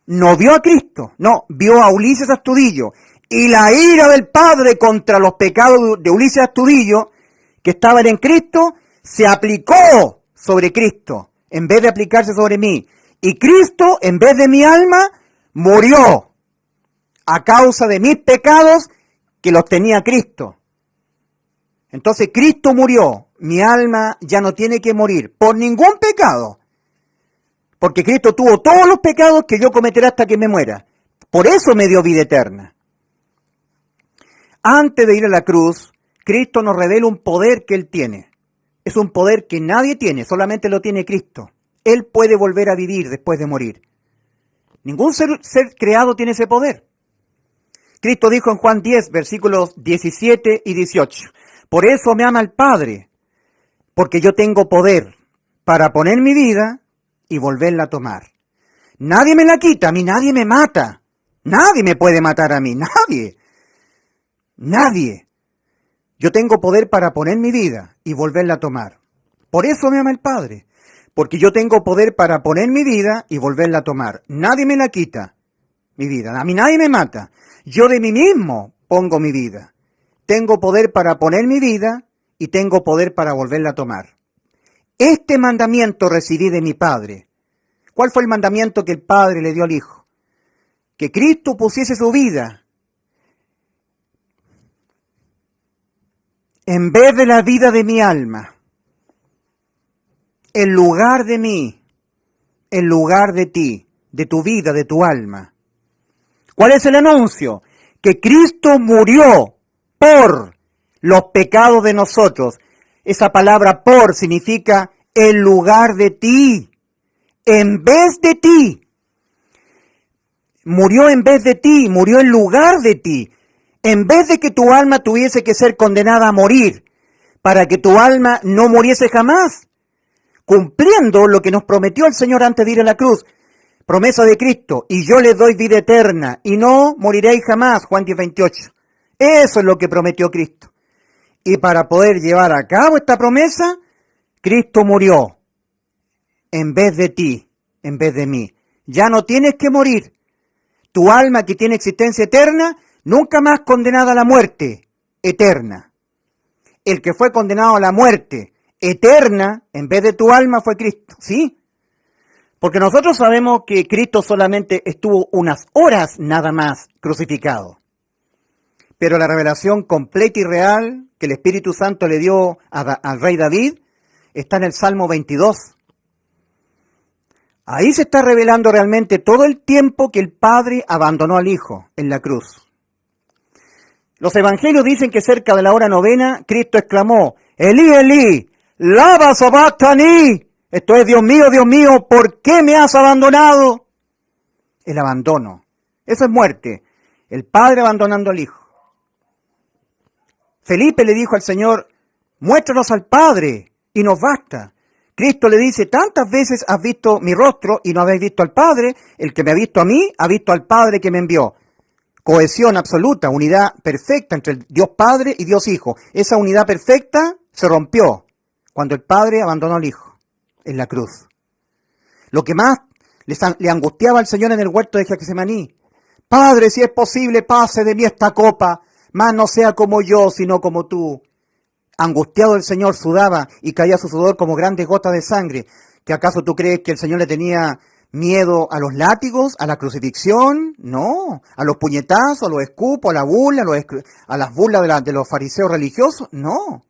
no vio a Cristo, no, vio a Ulises Astudillo. Y la ira del Padre contra los pecados de Ulises Astudillo, que estaban en Cristo, se aplicó sobre Cristo, en vez de aplicarse sobre mí. Y Cristo, en vez de mi alma, murió a causa de mis pecados que los tenía Cristo. Entonces Cristo murió, mi alma ya no tiene que morir por ningún pecado, porque Cristo tuvo todos los pecados que yo cometeré hasta que me muera. Por eso me dio vida eterna. Antes de ir a la cruz, Cristo nos revela un poder que Él tiene. Es un poder que nadie tiene, solamente lo tiene Cristo. Él puede volver a vivir después de morir. Ningún ser creado tiene ese poder. Cristo dijo en Juan 10, versículos 17 y 18, por eso me ama el Padre, porque yo tengo poder para poner mi vida y volverla a tomar. Nadie me la quita, a mí nadie me mata. Nadie me puede matar a mí, nadie. Nadie. Yo tengo poder para poner mi vida y volverla a tomar. Por eso me ama el Padre. Porque yo tengo poder para poner mi vida y volverla a tomar. Nadie me la quita, mi vida. A mí nadie me mata. Yo de mí mismo pongo mi vida. Tengo poder para poner mi vida y tengo poder para volverla a tomar. Este mandamiento recibí de mi Padre. ¿Cuál fue el mandamiento que el Padre le dio al Hijo? Que Cristo pusiese su vida en vez de la vida de mi alma. En lugar de mí, en lugar de ti, de tu vida, de tu alma. ¿Cuál es el anuncio? Que Cristo murió por los pecados de nosotros. Esa palabra por significa en lugar de ti, en vez de ti. Murió en vez de ti, murió en lugar de ti. En vez de que tu alma tuviese que ser condenada a morir, para que tu alma no muriese jamás. Cumpliendo lo que nos prometió el Señor antes de ir a la cruz, promesa de Cristo, y yo les doy vida eterna, y no moriréis jamás, Juan 10:28. Eso es lo que prometió Cristo. Y para poder llevar a cabo esta promesa, Cristo murió, en vez de ti, en vez de mí. Ya no tienes que morir. Tu alma que tiene existencia eterna, nunca más condenada a la muerte eterna. El que fue condenado a la muerte eterna, en vez de tu alma, fue Cristo, ¿sí? Porque nosotros sabemos que Cristo solamente estuvo unas horas nada más crucificado. Pero la revelación completa y real que el Espíritu Santo le dio al rey David está en el Salmo 22. Ahí se está revelando realmente todo el tiempo que el Padre abandonó al Hijo en la cruz. Los evangelios dicen que cerca de la hora novena, Cristo exclamó, Elí, Elí, lama sabactani. Esto es, Dios mío, ¿por qué me has abandonado? El abandono. Eso es muerte. El Padre abandonando al Hijo. Felipe le dijo al Señor, muéstranos al Padre y nos basta. Cristo le dice, tantas veces has visto mi rostro y no habéis visto al Padre. El que me ha visto a mí, ha visto al Padre que me envió. Cohesión absoluta, unidad perfecta entre el Dios Padre y Dios Hijo. Esa unidad perfecta se rompió cuando el Padre abandonó al Hijo en la cruz. Lo que más le angustiaba al Señor en el huerto de Getsemaní. Padre, si es posible, pase de mí esta copa, Mas no sea como yo, sino como tú. Angustiado el Señor sudaba y caía su sudor como grandes gotas de sangre. ¿Que acaso tú crees que el Señor le tenía miedo a los látigos, a la crucifixión? No. ¿A los puñetazos, a los escupos, a la burla, a las burlas de los fariseos religiosos? No.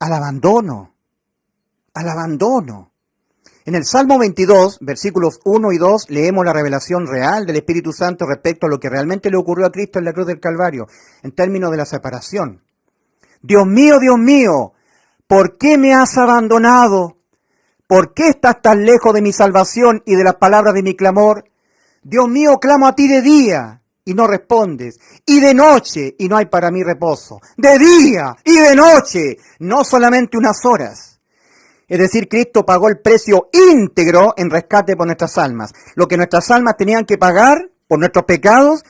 Al abandono. Al abandono. En el Salmo 22, versículos 1 y 2, leemos la revelación real del Espíritu Santo respecto a lo que realmente le ocurrió a Cristo en la cruz del Calvario, en términos de la separación. Dios mío, ¿por qué me has abandonado? ¿Por qué estás tan lejos de mi salvación y de las palabras de mi clamor? Dios mío, clamo a ti de día y no respondes, y de noche y no hay para mí reposo. De día y de noche, no solamente unas horas. Es decir, Cristo pagó el precio íntegro en rescate por nuestras almas. Lo que nuestras almas tenían que pagar por nuestros pecados,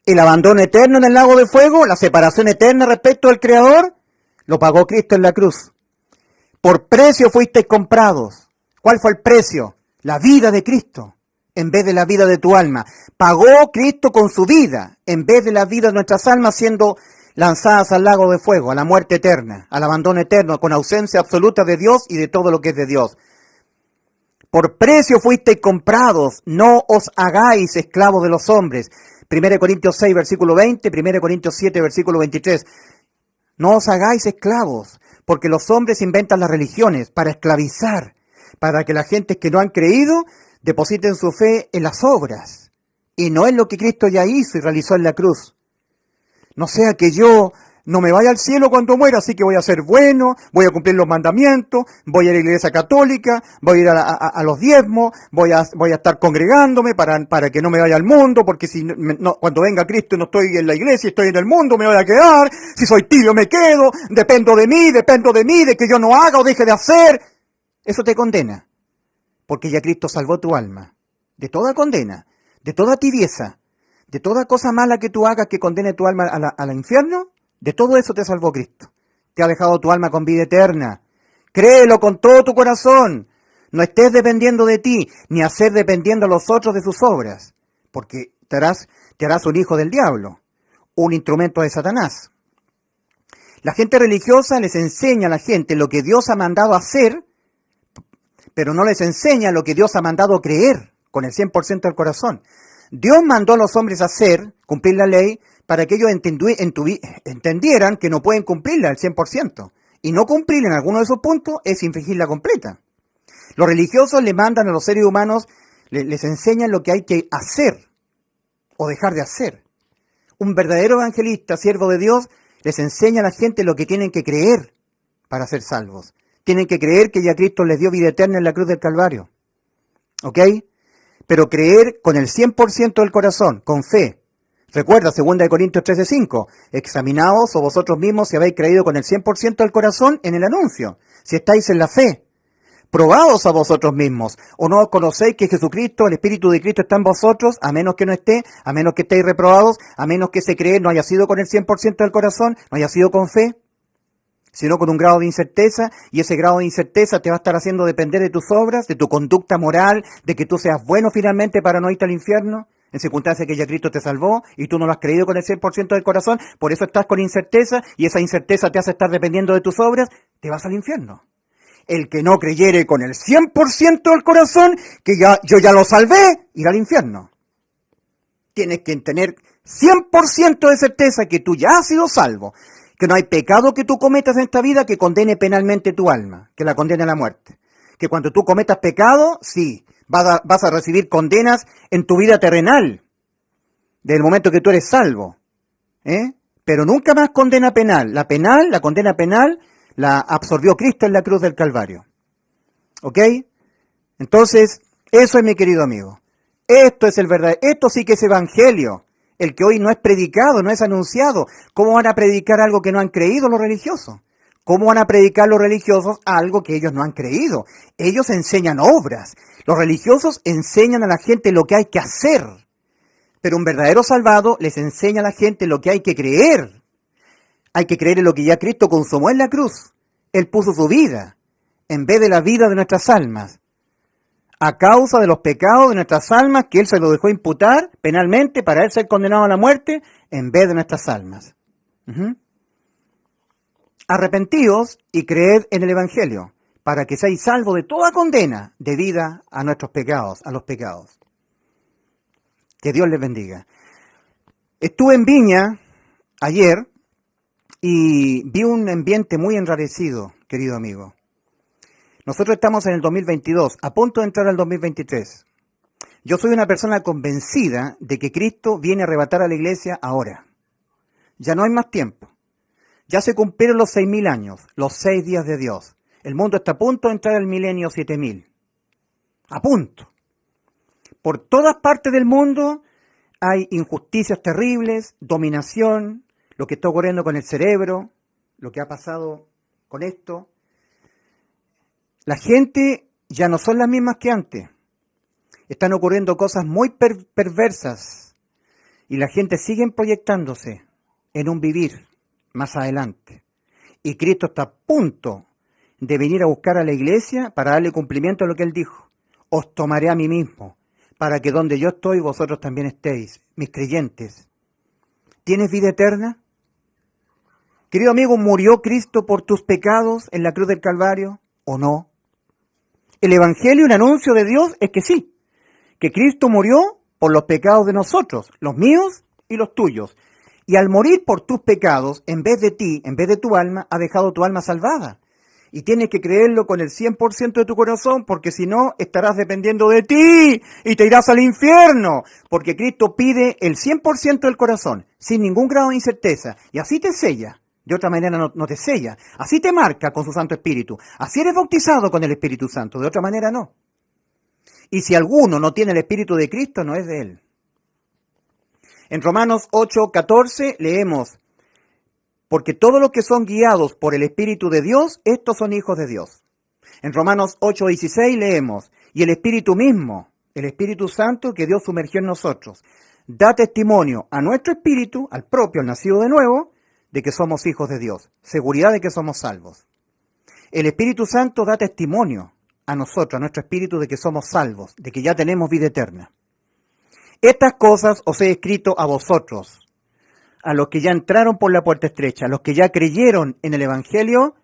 el abandono eterno en el lago de fuego, la separación eterna respecto del Creador, lo pagó Cristo en la cruz. Por precio fuisteis comprados. ¿Cuál fue el precio? La vida de Cristo, en vez de la vida de tu alma. Pagó Cristo con su vida, en vez de la vida de nuestras almas siendo lanzadas al lago de fuego, a la muerte eterna, al abandono eterno, con ausencia absoluta de Dios y de todo lo que es de Dios. Por precio fuisteis comprados, no os hagáis esclavos de los hombres. 1 Corintios 6, versículo 20, 1 Corintios 7, versículo 23. No os hagáis esclavos, porque los hombres inventan las religiones para esclavizar, para que las gentes que no han creído depositen su fe en las obras, y no en lo que Cristo ya hizo y realizó en la cruz. No sea que yo no me vaya al cielo cuando muera, así que voy a ser bueno, voy a cumplir los mandamientos, voy a ir a la iglesia católica, voy a ir a los diezmos, voy a estar congregándome para que no me vaya al mundo, porque si no, cuando venga Cristo y no estoy en la iglesia, estoy en el mundo, me voy a quedar, si soy tibio me quedo, dependo de mí, de que yo no haga o deje de hacer. Eso te condena, porque ya Cristo salvó tu alma de toda condena, de toda tibieza, de toda cosa mala que tú hagas que condene tu alma al infierno. De todo eso te salvó Cristo. Te ha dejado tu alma con vida eterna. Créelo con todo tu corazón. No estés dependiendo de ti, ni hacer dependiendo a los otros de sus obras, porque te harás un hijo del diablo, un instrumento de Satanás. La gente religiosa les enseña a la gente lo que Dios ha mandado hacer, pero no les enseña lo que Dios ha mandado creer con el 100% del corazón. Dios mandó a los hombres a hacer, cumplir la ley, para que ellos entendieran que no pueden cumplirla al 100%. Y no cumplir en alguno de esos puntos es infringirla completa. Los religiosos le mandan a los seres humanos, les enseñan lo que hay que hacer o dejar de hacer. Un verdadero evangelista, siervo de Dios, les enseña a la gente lo que tienen que creer para ser salvos. Tienen que creer que ya Cristo les dio vida eterna en la cruz del Calvario. ¿Ok? Pero creer con el 100% del corazón, con fe. Recuerda, 2 Corintios 13:5, examinaos o vosotros mismos si habéis creído con el 100% del corazón en el anuncio, si estáis en la fe. Probaos a vosotros mismos, o no conocéis que Jesucristo, el Espíritu de Cristo está en vosotros, a menos que no esté, a menos que estéis reprobados, a menos que ese creer no haya sido con el 100% del corazón, no haya sido con fe, sino con un grado de incerteza, y ese grado de incerteza te va a estar haciendo depender de tus obras, de tu conducta moral, de que tú seas bueno finalmente para no irte al infierno, en circunstancias que ya Cristo te salvó, y tú no lo has creído con el 100% del corazón, por eso estás con incerteza, y esa incerteza te hace estar dependiendo de tus obras, te vas al infierno. El que no creyere con el 100% del corazón, que yo ya lo salvé, irá al infierno. Tienes que tener 100% de certeza que tú ya has sido salvo, que no hay pecado que tú cometas en esta vida que condene penalmente tu alma, que la condene a la muerte. Que cuando tú cometas pecado, sí, vas a recibir condenas en tu vida terrenal, desde el momento que tú eres salvo. Pero nunca más condena penal. La condena penal, la absorbió Cristo en la cruz del Calvario. ¿Ok? Entonces, eso es, mi querido amigo. Esto es el verdadero, esto sí que es evangelio. El que hoy no es predicado, no es anunciado. ¿Cómo van a predicar algo que no han creído los religiosos? ¿Cómo van a predicar los religiosos algo que ellos no han creído? Ellos enseñan obras. Los religiosos enseñan a la gente lo que hay que hacer. Pero un verdadero salvado les enseña a la gente lo que hay que creer. Hay que creer en lo que ya Cristo consumó en la cruz. Él puso su vida en vez de la vida de nuestras almas. A causa de los pecados de nuestras almas, que Él se lo dejó imputar penalmente para Él ser condenado a la muerte, en vez de nuestras almas. Ujú. Arrepentíos y creed en el Evangelio, para que seáis salvos de toda condena debida a nuestros pecados, a los pecados. Que Dios les bendiga. Estuve en Viña ayer y vi un ambiente muy enrarecido, querido amigo. Nosotros estamos en el 2022, a punto de entrar al 2023. Yo soy una persona convencida de que Cristo viene a arrebatar a la iglesia ahora. Ya no hay más tiempo. Ya se cumplieron los 6.000 años, los 6 días de Dios. El mundo está a punto de entrar al milenio 7.000. A punto. Por todas partes del mundo hay injusticias terribles, dominación, lo que está ocurriendo con el cerebro, lo que ha pasado con esto. La gente ya no son las mismas que antes. Están ocurriendo cosas muy perversas y la gente sigue proyectándose en un vivir más adelante. Y Cristo está a punto de venir a buscar a la iglesia para darle cumplimiento a lo que Él dijo. Os tomaré a mí mismo, para que donde yo estoy vosotros también estéis, mis creyentes. ¿Tienes vida eterna? Querido amigo, ¿murió Cristo por tus pecados en la cruz del Calvario o no? El Evangelio, el anuncio de Dios es que sí, que Cristo murió por los pecados de nosotros, los míos y los tuyos. Y al morir por tus pecados, en vez de ti, en vez de tu alma, ha dejado tu alma salvada. Y tienes que creerlo con el 100% de tu corazón, porque si no, estarás dependiendo de ti y te irás al infierno. Porque Cristo pide el 100% del corazón, sin ningún grado de incerteza. Y así te sella. De otra manera no te sella. Así te marca con su Santo Espíritu. Así eres bautizado con el Espíritu Santo. De otra manera no. Y si alguno no tiene el Espíritu de Cristo, no es de él. En Romanos 8:14 leemos, porque todos los que son guiados por el Espíritu de Dios, estos son hijos de Dios. En Romanos 8:16 leemos, y el Espíritu mismo, el Espíritu Santo que Dios sumergió en nosotros, da testimonio a nuestro espíritu, al propio, al nacido de nuevo, de que somos hijos de Dios, seguridad de que somos salvos. El Espíritu Santo da testimonio a nosotros, a nuestro espíritu, de que somos salvos, de que ya tenemos vida eterna. Estas cosas os he escrito a vosotros, a los que ya entraron por la puerta estrecha, a los que ya creyeron en el Evangelio,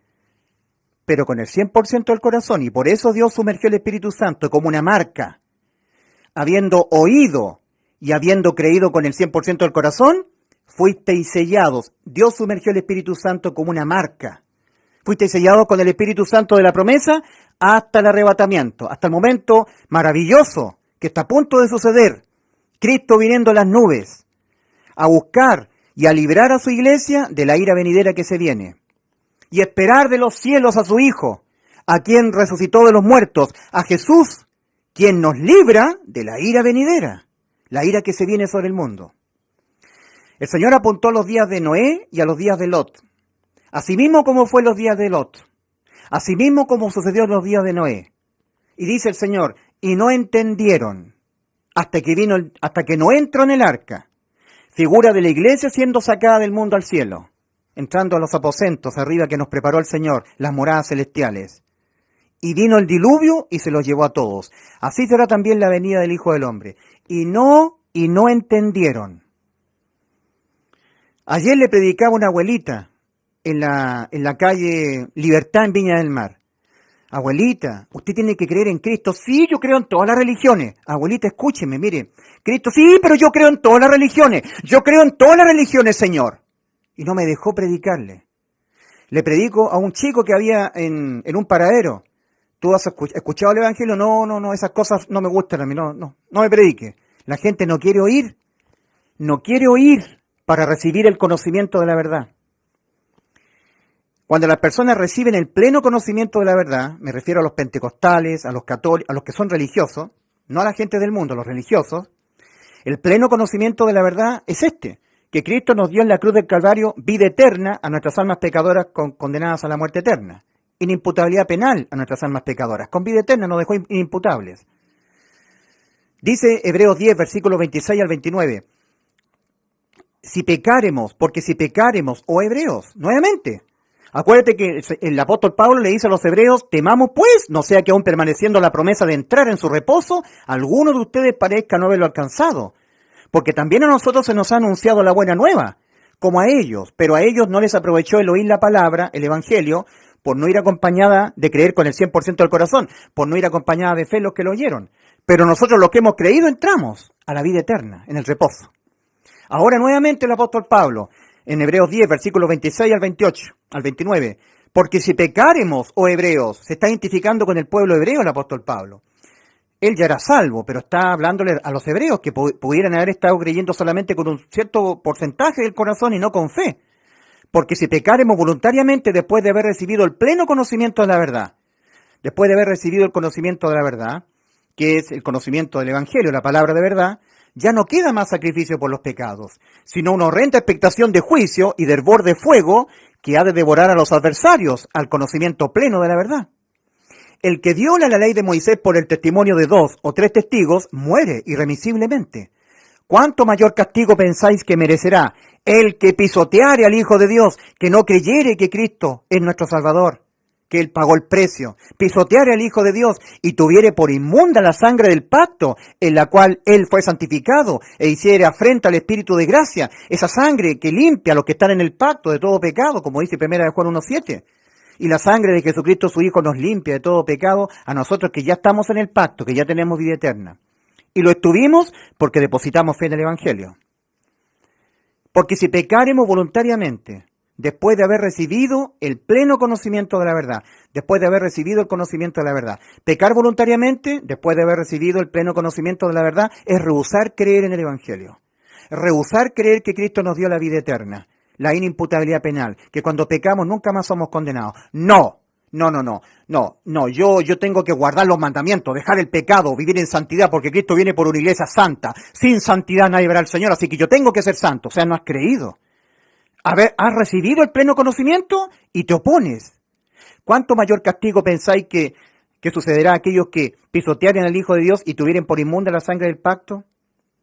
pero con el 100% del corazón. Y por eso Dios sumergió el Espíritu Santo como una marca. Habiendo oído y habiendo creído con el 100% del corazón, fuisteis sellados. Dios sumergió el Espíritu Santo como una marca. Fuisteis sellados con el Espíritu Santo de la promesa hasta el arrebatamiento, hasta el momento maravilloso que está a punto de suceder. Cristo viniendo a las nubes a buscar y a librar a su iglesia de la ira venidera que se viene. Y esperar de los cielos a su Hijo, a quien resucitó de los muertos, a Jesús, quien nos libra de la ira venidera, la ira que se viene sobre el mundo. El Señor apuntó a los días de Noé y a los días de Lot. Asimismo como fue los días de Lot. Asimismo como sucedió en los días de Noé. Y dice el Señor, y no entendieron hasta que Noé entró en el arca. Figura de la iglesia siendo sacada del mundo al cielo, entrando a los aposentos arriba que nos preparó el Señor, las moradas celestiales. Y vino el diluvio y se los llevó a todos. Así será también la venida del Hijo del Hombre. Y no entendieron. Ayer le predicaba una abuelita en la calle Libertad en Viña del Mar. Abuelita, usted tiene que creer en Cristo. Sí, yo creo en todas las religiones. Abuelita, escúcheme, mire. Cristo, sí, pero yo creo en todas las religiones. Yo creo en todas las religiones, Señor. Y no me dejó predicarle. Le predico a un chico que había en un paradero. ¿Tú has escuchado el Evangelio? No, esas cosas no me gustan a mí. No me predique. La gente no quiere oír. No quiere oír para recibir el conocimiento de la verdad. Cuando las personas reciben el pleno conocimiento de la verdad, me refiero a los pentecostales, a los católicos, a los que son religiosos, no a la gente del mundo, a los religiosos, el pleno conocimiento de la verdad es que Cristo nos dio en la cruz del Calvario vida eterna a nuestras almas pecadoras condenadas a la muerte eterna, inimputabilidad penal a nuestras almas pecadoras, con vida eterna nos dejó inimputables. Dice Hebreos 10, versículos 26 al 29, si pecáremos, o Hebreos, nuevamente, acuérdate que el apóstol Pablo le dice a los hebreos, temamos pues, no sea que aún permaneciendo la promesa de entrar en su reposo, alguno de ustedes parezca no haberlo alcanzado. Porque también a nosotros se nos ha anunciado la buena nueva, como a ellos, pero a ellos no les aprovechó el oír la palabra, el evangelio, por no ir acompañada de creer con el 100% del corazón, por no ir acompañada de fe los que lo oyeron. Pero nosotros los que hemos creído entramos a la vida eterna, en el reposo. Ahora nuevamente el apóstol Pablo, en Hebreos 10, versículos 26 al 28, al 29, porque si pecáremos, oh hebreos, se está identificando con el pueblo hebreo el apóstol Pablo. Él ya era salvo, pero está hablándole a los hebreos que pudieran haber estado creyendo solamente con un cierto porcentaje del corazón y no con fe. Porque si pecáremos voluntariamente después de haber recibido el pleno conocimiento de la verdad, después de haber recibido el conocimiento de la verdad, que es el conocimiento del Evangelio, la palabra de verdad, ya no queda más sacrificio por los pecados, sino una horrenda expectación de juicio y de hervor de fuego que ha de devorar a los adversarios al conocimiento pleno de la verdad. El que viola la ley de Moisés por el testimonio de 2 o 3 testigos muere irremisiblemente. ¿Cuánto mayor castigo pensáis que merecerá el que pisoteare al Hijo de Dios, que no creyere que Cristo es nuestro Salvador, que Él pagó el precio, pisoteare al Hijo de Dios y tuviere por inmunda la sangre del pacto en la cual Él fue santificado e hiciere afrenta al Espíritu de gracia, esa sangre que limpia a los que están en el pacto de todo pecado, como dice 1 Juan 1:7? Y la sangre de Jesucristo su Hijo nos limpia de todo pecado a nosotros que ya estamos en el pacto, que ya tenemos vida eterna. Y lo estuvimos porque depositamos fe en el Evangelio. Porque si pecáremos voluntariamente, después de haber recibido el pleno conocimiento de la verdad, después de haber recibido el conocimiento de la verdad, pecar voluntariamente, después de haber recibido el pleno conocimiento de la verdad, es rehusar creer en el Evangelio. Rehusar creer que Cristo nos dio la vida eterna, la inimputabilidad penal, que cuando pecamos nunca más somos condenados. No, yo tengo que guardar los mandamientos, dejar el pecado, vivir en santidad, porque Cristo viene por una iglesia santa. Sin santidad nadie verá al Señor, así que yo tengo que ser santo. O sea, no has creído. Has recibido el pleno conocimiento y te opones. ¿Cuánto mayor castigo pensáis que sucederá a aquellos que pisotearen al Hijo de Dios y tuvieran por inmunda la sangre del pacto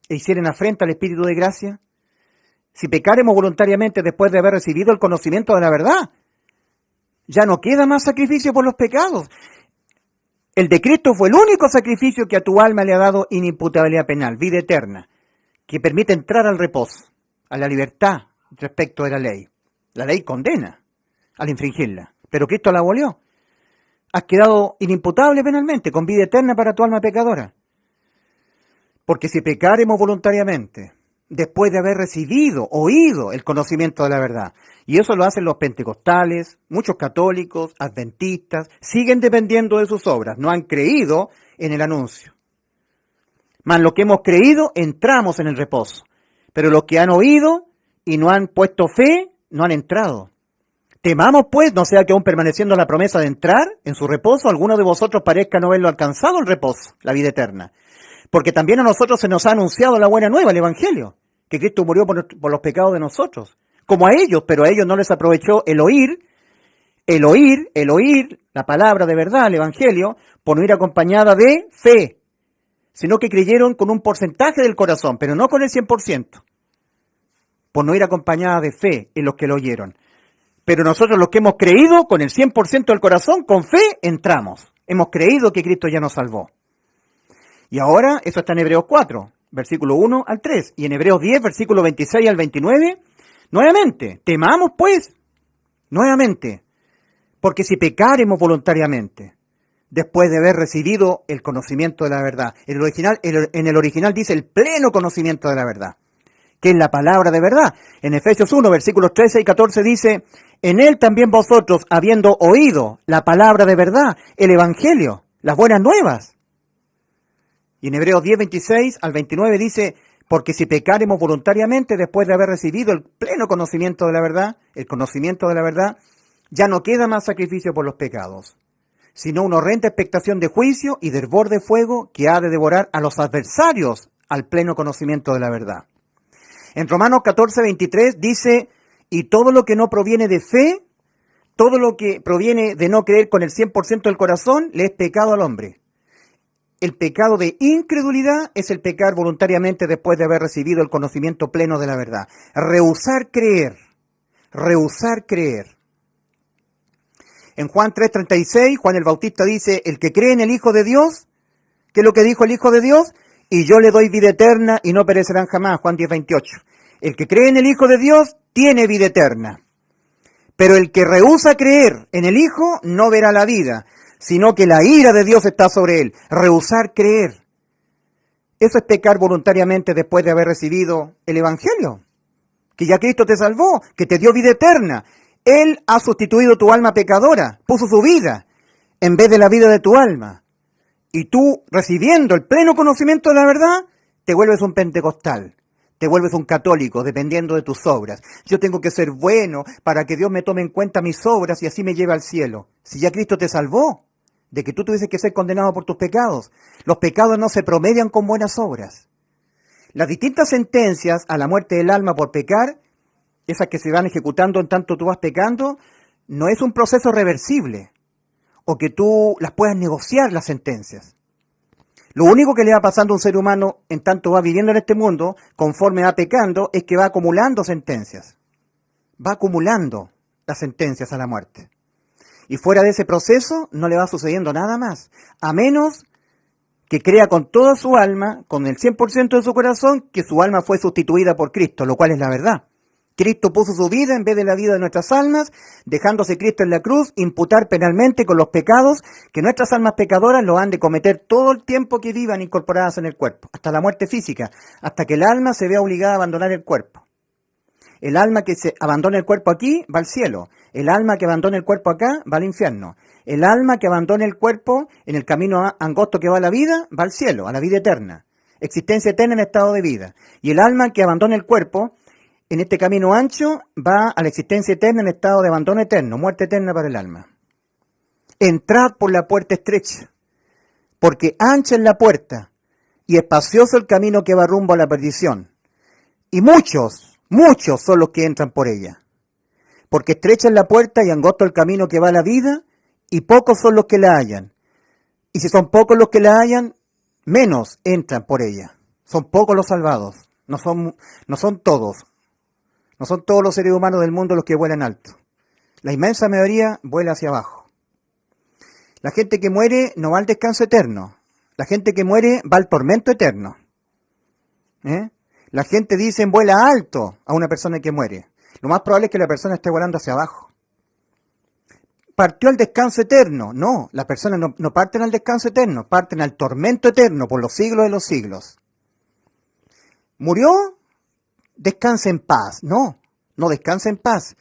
e hicieran afrenta al Espíritu de gracia? Si pecaremos voluntariamente después de haber recibido el conocimiento de la verdad, ya no queda más sacrificio por los pecados. El de Cristo fue el único sacrificio que a tu alma le ha dado inimputabilidad penal, vida eterna, que permite entrar al reposo, a la libertad respecto de la ley. La ley condena al infringirla, pero Cristo la abolió. Has quedado inimputable penalmente, con vida eterna para tu alma pecadora. Porque si pecaremos voluntariamente, después de haber recibido, oído el conocimiento de la verdad, y eso lo hacen los pentecostales, muchos católicos, adventistas, siguen dependiendo de sus obras, no han creído en el anuncio. Mas los que hemos creído, entramos en el reposo. Pero los que han oído y no han puesto fe, no han entrado. Temamos pues, no sea que aún permaneciendo la promesa de entrar en su reposo, alguno de vosotros parezca no haberlo alcanzado el reposo, la vida eterna. Porque también a nosotros se nos ha anunciado la buena nueva, el Evangelio, que Cristo murió por los pecados de nosotros, como a ellos, pero a ellos no les aprovechó el oír, la palabra de verdad, el Evangelio, por no ir acompañada de fe, sino que creyeron con un porcentaje del corazón, pero no con el 100%, por no ir acompañada de fe en los que lo oyeron. Pero nosotros los que hemos creído con el 100% del corazón, con fe, entramos. Hemos creído que Cristo ya nos salvó. Y ahora, eso está en Hebreos 4, versículo 1 al 3, y en Hebreos 10, versículo 26 al 29, nuevamente, temamos pues, porque si pecaremos voluntariamente, después de haber recibido el conocimiento de la verdad, en el original dice el pleno conocimiento de la verdad, que es la palabra de verdad. En Efesios 1, versículos 13 y 14 dice, en él también vosotros, habiendo oído la palabra de verdad, el Evangelio, las buenas nuevas. Y en Hebreos 10, 26 al 29 dice, porque si pecaremos voluntariamente después de haber recibido el pleno conocimiento de la verdad, el conocimiento de la verdad, ya no queda más sacrificio por los pecados, sino una horrenda expectación de juicio y de hervor de fuego que ha de devorar a los adversarios al pleno conocimiento de la verdad. En Romanos 14, 23 dice, y todo lo que no proviene de fe, todo lo que proviene de no creer con el 100% del corazón, le es pecado al hombre. El pecado de incredulidad es el pecar voluntariamente después de haber recibido el conocimiento pleno de la verdad. Rehusar creer. En Juan 3:36, Juan el Bautista dice, el que cree en el Hijo de Dios, ¿qué es lo que dijo el Hijo de Dios? Y yo le doy vida eterna y no perecerán jamás, Juan 10:28. El que cree en el Hijo de Dios tiene vida eterna. Pero el que rehúsa creer en el Hijo no verá la vida, sino que la ira de Dios está sobre él. Rehusar creer. Eso es pecar voluntariamente después de haber recibido el Evangelio. Que ya Cristo te salvó, que te dio vida eterna. Él ha sustituido tu alma pecadora, puso su vida en vez de la vida de tu alma. Y tú, recibiendo el pleno conocimiento de la verdad, te vuelves un pentecostal. Te vuelves un católico, dependiendo de tus obras. Yo tengo que ser bueno para que Dios me tome en cuenta mis obras y así me lleve al cielo. Si ya Cristo te salvó, de que tú tuvieses que ser condenado por tus pecados. Los pecados no se promedian con buenas obras. Las distintas sentencias a la muerte del alma por pecar, esas que se van ejecutando en tanto tú vas pecando, no es un proceso reversible, o que tú las puedas negociar las sentencias. Lo único que le va pasando a un ser humano en tanto va viviendo en este mundo, conforme va pecando, es que va acumulando sentencias. Va acumulando las sentencias a la muerte. Y fuera de ese proceso no le va sucediendo nada más, a menos que crea con toda su alma, con el 100% de su corazón, que su alma fue sustituida por Cristo, lo cual es la verdad. Cristo puso su vida en vez de la vida de nuestras almas, dejándose Cristo en la cruz, imputar penalmente con los pecados que nuestras almas pecadoras lo han de cometer todo el tiempo que vivan incorporadas en el cuerpo, hasta la muerte física, hasta que el alma se vea obligada a abandonar el cuerpo. El alma que se abandona el cuerpo aquí va al cielo. El alma que abandona el cuerpo acá va al infierno. El alma que abandona el cuerpo en el camino angosto que va a la vida, va al cielo, a la vida eterna. Existencia eterna en estado de vida. Y el alma que abandona el cuerpo en este camino ancho va a la existencia eterna en estado de abandono eterno, muerte eterna para el alma. Entrad por la puerta estrecha, porque ancha es la puerta y espacioso el camino que va rumbo a la perdición. Y muchos son los que entran por ella. Porque estrecha es la puerta y angosto el camino que va a la vida, y pocos son los que la hallan. Y si son pocos los que la hallan, menos entran por ella. Son pocos los salvados. No son todos. No son todos los seres humanos del mundo los que vuelan alto. La inmensa mayoría vuela hacia abajo. La gente que muere no va al descanso eterno. La gente que muere va al tormento eterno. La gente dice vuela alto a una persona que muere. Lo más probable es que la persona esté volando hacia abajo. Partió al descanso eterno. No, las personas no parten al descanso eterno, parten al tormento eterno por los siglos de los siglos. ¿Murió? Descansa en paz. No descansa en paz.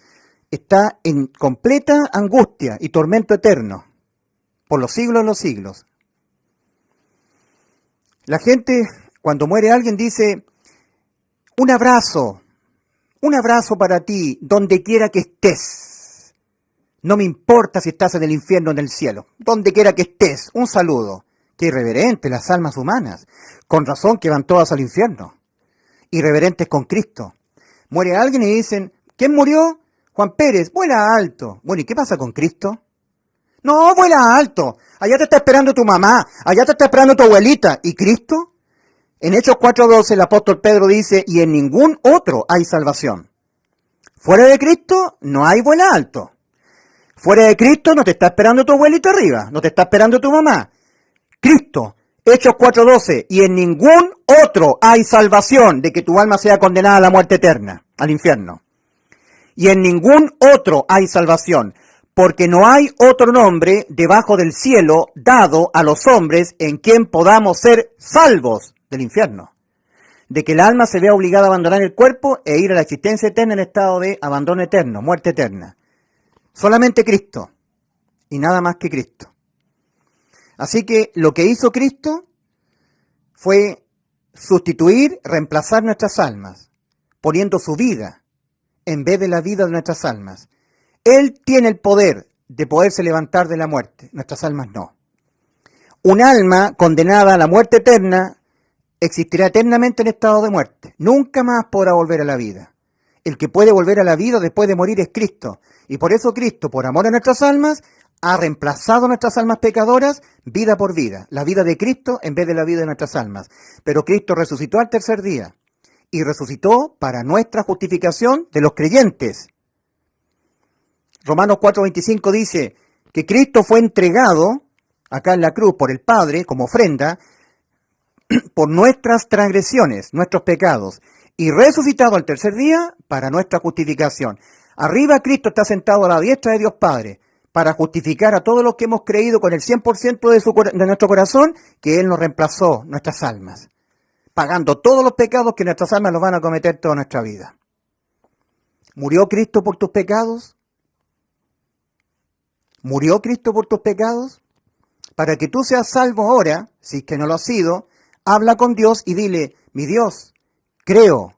Está en completa angustia y tormento eterno por los siglos de los siglos. La gente, cuando muere alguien, dice: un abrazo para ti, donde quiera que estés. No me importa si estás en el infierno o en el cielo, donde quiera que estés, un saludo. Qué irreverente las almas humanas, con razón que van todas al infierno. Irreverentes con Cristo. Muere alguien y dicen: ¿quién murió? Juan Pérez, vuela alto. Bueno, ¿y qué pasa con Cristo? No, vuela alto. Allá te está esperando tu mamá, allá te está esperando tu abuelita. ¿Y Cristo? En Hechos 4:12 el apóstol Pedro dice: y en ningún otro hay salvación. Fuera de Cristo no hay vuela alto. Fuera de Cristo no te está esperando tu abuelita arriba, no te está esperando tu mamá. Cristo, Hechos 4:12, y en ningún otro hay salvación de que tu alma sea condenada a la muerte eterna, al infierno. Y en ningún otro hay salvación, porque no hay otro nombre debajo del cielo dado a los hombres en quien podamos ser salvos del infierno. De que el alma se vea obligada a abandonar el cuerpo e ir a la existencia eterna en estado de abandono eterno, muerte eterna. Solamente Cristo, y nada más que Cristo. Así que lo que hizo Cristo fue sustituir, reemplazar nuestras almas, poniendo su vida en vez de la vida de nuestras almas. Él tiene el poder de poderse levantar de la muerte, nuestras almas no. Un alma condenada a la muerte eterna existirá eternamente en estado de muerte. Nunca más podrá volver a la vida. El que puede volver a la vida después de morir es Cristo. Y por eso Cristo, por amor a nuestras almas, ha reemplazado nuestras almas pecadoras vida por vida. La vida de Cristo en vez de la vida de nuestras almas. Pero Cristo resucitó al tercer día. Y resucitó para nuestra justificación de los creyentes. Romanos 4:25 dice que Cristo fue entregado acá en la cruz por el Padre como ofrenda por nuestras transgresiones, nuestros pecados. y resucitado al tercer día para nuestra justificación. Arriba Cristo está sentado a la diestra de Dios Padre para justificar a todos los que hemos creído con el 100% de nuestro corazón que Él nos reemplazó nuestras almas, pagando todos los pecados que nuestras almas los van a cometer toda nuestra vida. ¿Murió Cristo por tus pecados? ¿Murió Cristo por tus pecados? Para que tú seas salvo ahora, si es que no lo has sido, habla con Dios y dile, mi Dios, creo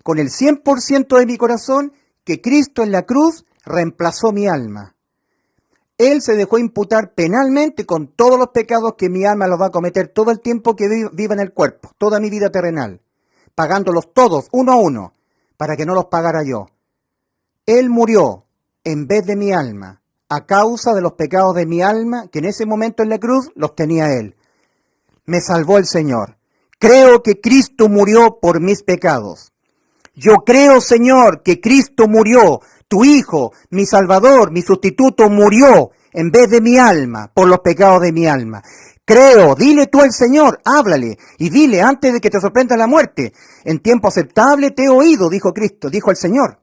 con el 100% de mi corazón que Cristo en la cruz reemplazó mi alma. Él se dejó imputar penalmente con todos los pecados que mi alma los va a cometer todo el tiempo que viva en el cuerpo, toda mi vida terrenal, pagándolos todos, uno a uno, para que no los pagara yo. Él murió en vez de mi alma, a causa de los pecados de mi alma, que en ese momento en la cruz los tenía Él. Me salvó el Señor. Creo que Cristo murió por mis pecados. Yo creo, Señor, que Cristo murió, tu Hijo, mi Salvador, mi sustituto, murió en vez de mi alma, por los pecados de mi alma. Creo, dile tú al Señor, háblale, y dile antes de que te sorprenda la muerte. En tiempo aceptable te he oído, dijo Cristo, dijo el Señor.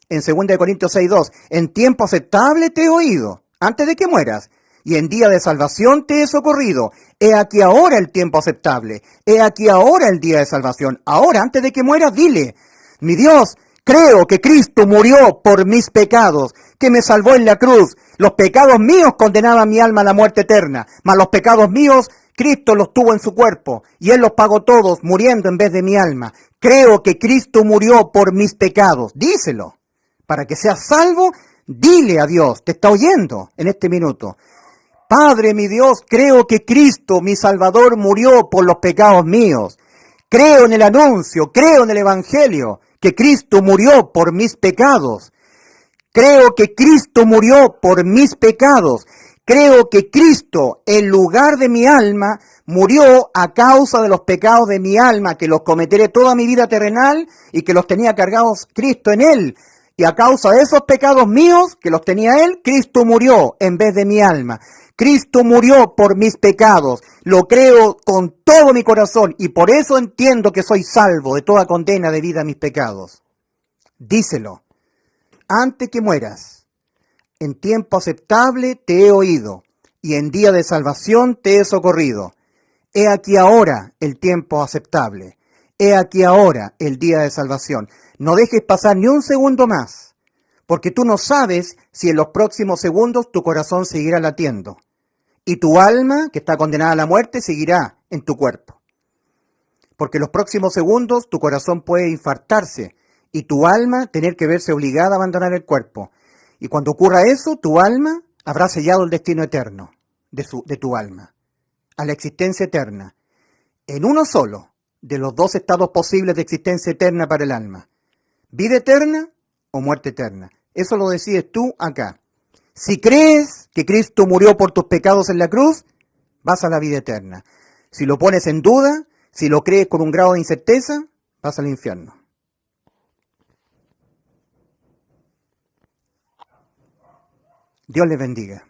En 2 Corintios 6:2, en tiempo aceptable te he oído, antes de que mueras, y en día de salvación te he socorrido. He aquí ahora el tiempo aceptable, he aquí ahora el día de salvación. Ahora, antes de que mueras, dile, mi Dios, creo que Cristo murió por mis pecados, que me salvó en la cruz. Los pecados míos condenaban mi alma a la muerte eterna, mas los pecados míos Cristo los tuvo en su cuerpo, y Él los pagó todos, muriendo en vez de mi alma. Creo que Cristo murió por mis pecados. Díselo. Para que seas salvo, dile a Dios, te está oyendo en este minuto. Padre, mi Dios, creo que Cristo, mi Salvador, murió por los pecados míos. Creo en el anuncio, creo en el Evangelio, que Cristo murió por mis pecados. Creo que Cristo murió por mis pecados. Creo que Cristo, en lugar de mi alma, murió a causa de los pecados de mi alma, que los cometeré toda mi vida terrenal y que los tenía cargados Cristo en Él. Y a causa de esos pecados míos, que los tenía Él, Cristo murió en vez de mi alma. Cristo murió por mis pecados. Lo creo con todo mi corazón y por eso entiendo que soy salvo de toda condena debida a mis pecados. Díselo. Antes que mueras, en tiempo aceptable te he oído y en día de salvación te he socorrido. He aquí ahora el tiempo aceptable. He aquí ahora el día de salvación. No dejes pasar ni un segundo más, porque tú no sabes si en los próximos segundos tu corazón seguirá latiendo y tu alma, que está condenada a la muerte, seguirá en tu cuerpo. Porque en los próximos segundos tu corazón puede infartarse y tu alma tener que verse obligada a abandonar el cuerpo. Y cuando ocurra eso, tu alma habrá sellado el destino eterno de tu alma, a la existencia eterna, en uno solo de los dos estados posibles de existencia eterna para el alma. ¿Vida eterna o muerte eterna? Eso lo decides tú acá. Si crees que Cristo murió por tus pecados en la cruz, vas a la vida eterna. Si lo pones en duda, si lo crees con un grado de incerteza, vas al infierno. Dios les bendiga.